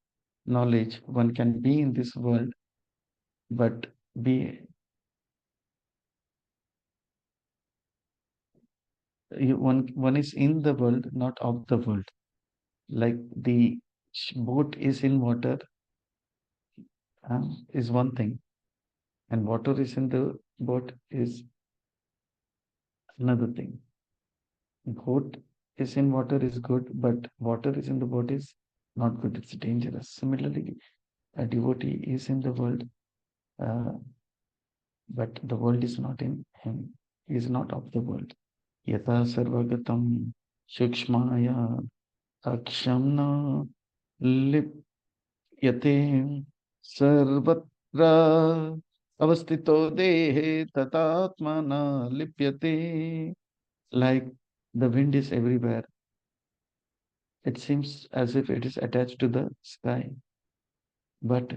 knowledge, one can be in this world, but be one is in the world, not of the world. Like the boat is in water, is one thing, and water is in the boat is another thing. Boat is in water is good, but water is in the boat is not good. It's dangerous. Similarly, a devotee is in the world, uh, but the world is not in him. He is not of the world. Yata sarvagatam shukshmaya akshamna lipyate sarvatra avastito dehe tatatmana lipyate. Like the wind is everywhere. It seems as if it is attached to the sky, but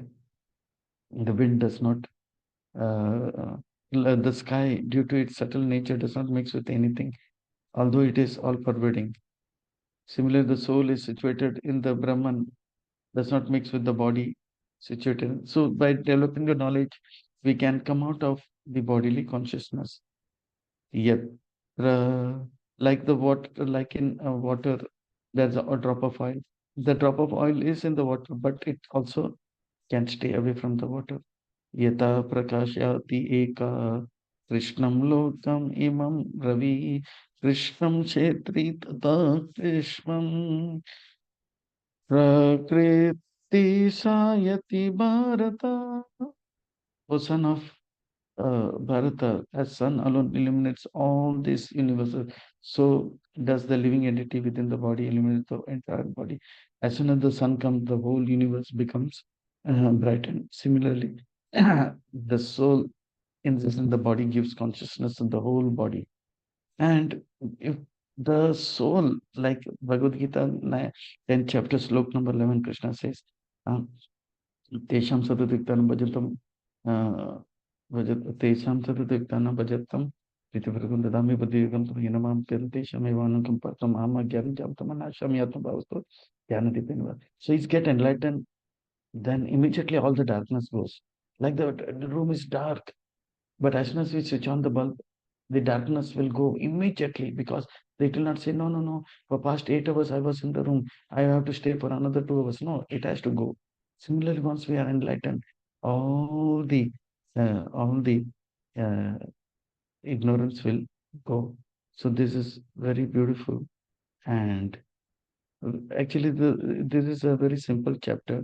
the wind does not, the sky, due to its subtle nature, does not mix with anything, although it is all pervading. Similarly, the soul is situated in the Brahman, does not mix with the body situated. So, by developing the knowledge, we can come out of the bodily consciousness. Yet, like the water, like in water, there's a drop of oil. The drop of oil is in the water, but it also can stay away from the water. Yata prakashyati eka Krishnam lokam imam ravi Krishnam chetri tata Krishnam prakriti sayati bharata. O son of Bharata, as sun alone illuminates all this universes, so does the living entity within the body illuminate the entire body. As soon as the sun comes, the whole universe becomes brightened. Similarly, the soul in the body gives consciousness to the whole body. And if the soul, like Bhagavad Gita 10 chapter, slok number 11, Krishna says, uh, तेषां सततयुक्तानां भजतं तेषां सततयुक्तानां भजतं प्रीतिपूर्वकं ददामि बुद्धियुगं तं येन मां प्रयते तेषामेवानुकं परतं अहम् अज्ञानं जातं नाशयामि आत्मभावस्तु ज्ञानदीपेन वा. So he's get enlightened, then immediately all the darkness goes. Like the room is dark, but as soon as we switch on the bulb, the darkness will go immediately, because they will not say, no, no, no, for past 8 hours I was in the room, I have to stay for another 2 hours. No, it has to go. Similarly, once we are enlightened, all the uh, ignorance will go. So this is very beautiful, and actually this is a very simple chapter.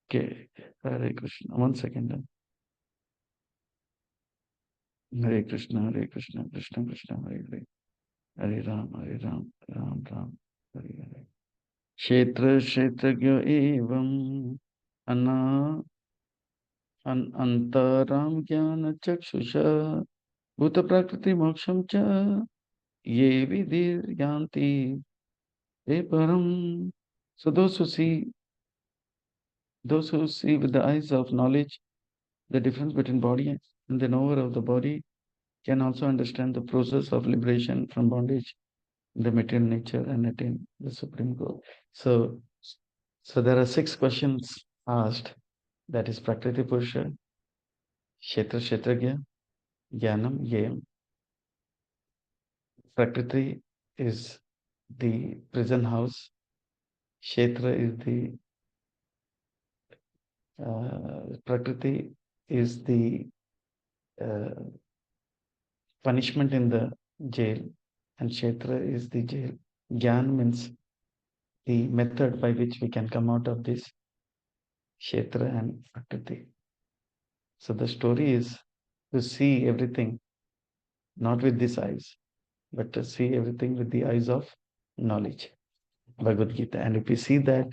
Okay, Hare Krishna. One second. Hare Krishna, Hare Krishna, Krishna Krishna, Hare Hare. Hare Ram, Hare Ram, Ram Ram, Hare Hare. Kshetra Kshetragyo evam antaram jnana chakshusha bhuta prakriti moksham cha ye vidir yanti te param. So those who see with the eyes of knowledge the difference between body and the knower of the body can also understand the process of liberation from bondage, the material nature, and attain the supreme goal. So there are 6 questions asked. That is Prakriti Purusha, Kshetra Kshetragya, Jnanam Yam. Prakriti is the prison house. Kshetra is the Prakriti is the uh, punishment in the jail, and Kshetra is the jail. Gyan means the method by which we can come out of this Kshetra and Prakriti. So the story is to see everything not with these eyes, but to see everything with the eyes of knowledge, Bhagavad Gita. And if we see that,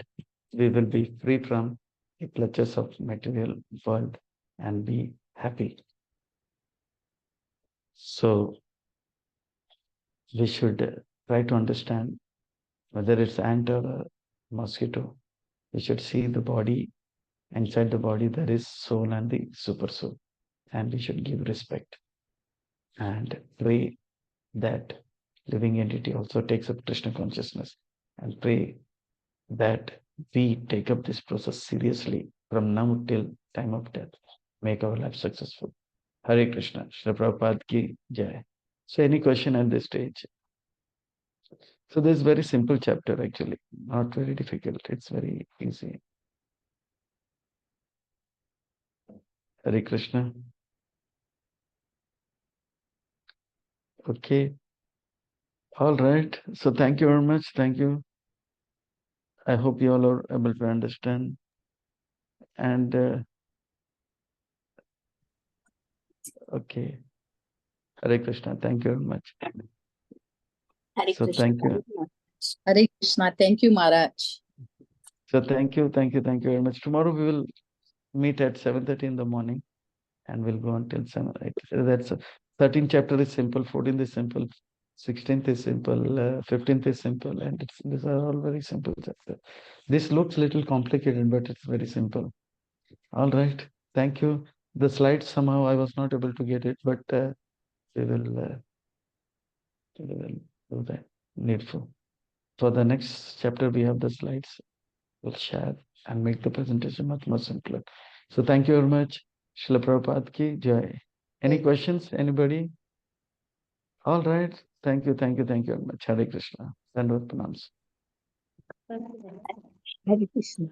we will be free from the clutches of material world and be happy. So we should try to understand whether it's ant or a mosquito. We should see the body. Inside the body there is soul and the super soul, and we should give respect and pray that living entity also takes up Krishna consciousness, and pray that we take up this process seriously from now till time of death. Make our life successful. Hare Krishna. Srila Prabhupada ki jai. So any question at this stage? So this is very simple chapter actually, not very difficult. It's very easy. Hare Krishna. Okay. All right. So thank you very much. Thank you. I hope you all are able to understand. And okay. Hare Krishna. Thank you very much. Hare So Krishna. thank you. Hare Krishna. Thank you, Maharaj. So thank you very much. Tomorrow we will meet at 7:30 in the morning, and we'll go until 7. Right? That's 13th chapter is simple, 14th is simple, 16th is simple, 15th is simple, and these are all very simple chapters. This looks little complicated, but it's very simple. All right. Thank you. The slides somehow I was not able to get it, but we will do that needful. For the next chapter, we have the slides. We'll share and make the presentation much more simpler. So thank you very much. Srila Prabhupada ki jai. Any questions? Anybody? All right. Thank you very much. Hare Krishna. Dandavad pranams. Hare Krishna.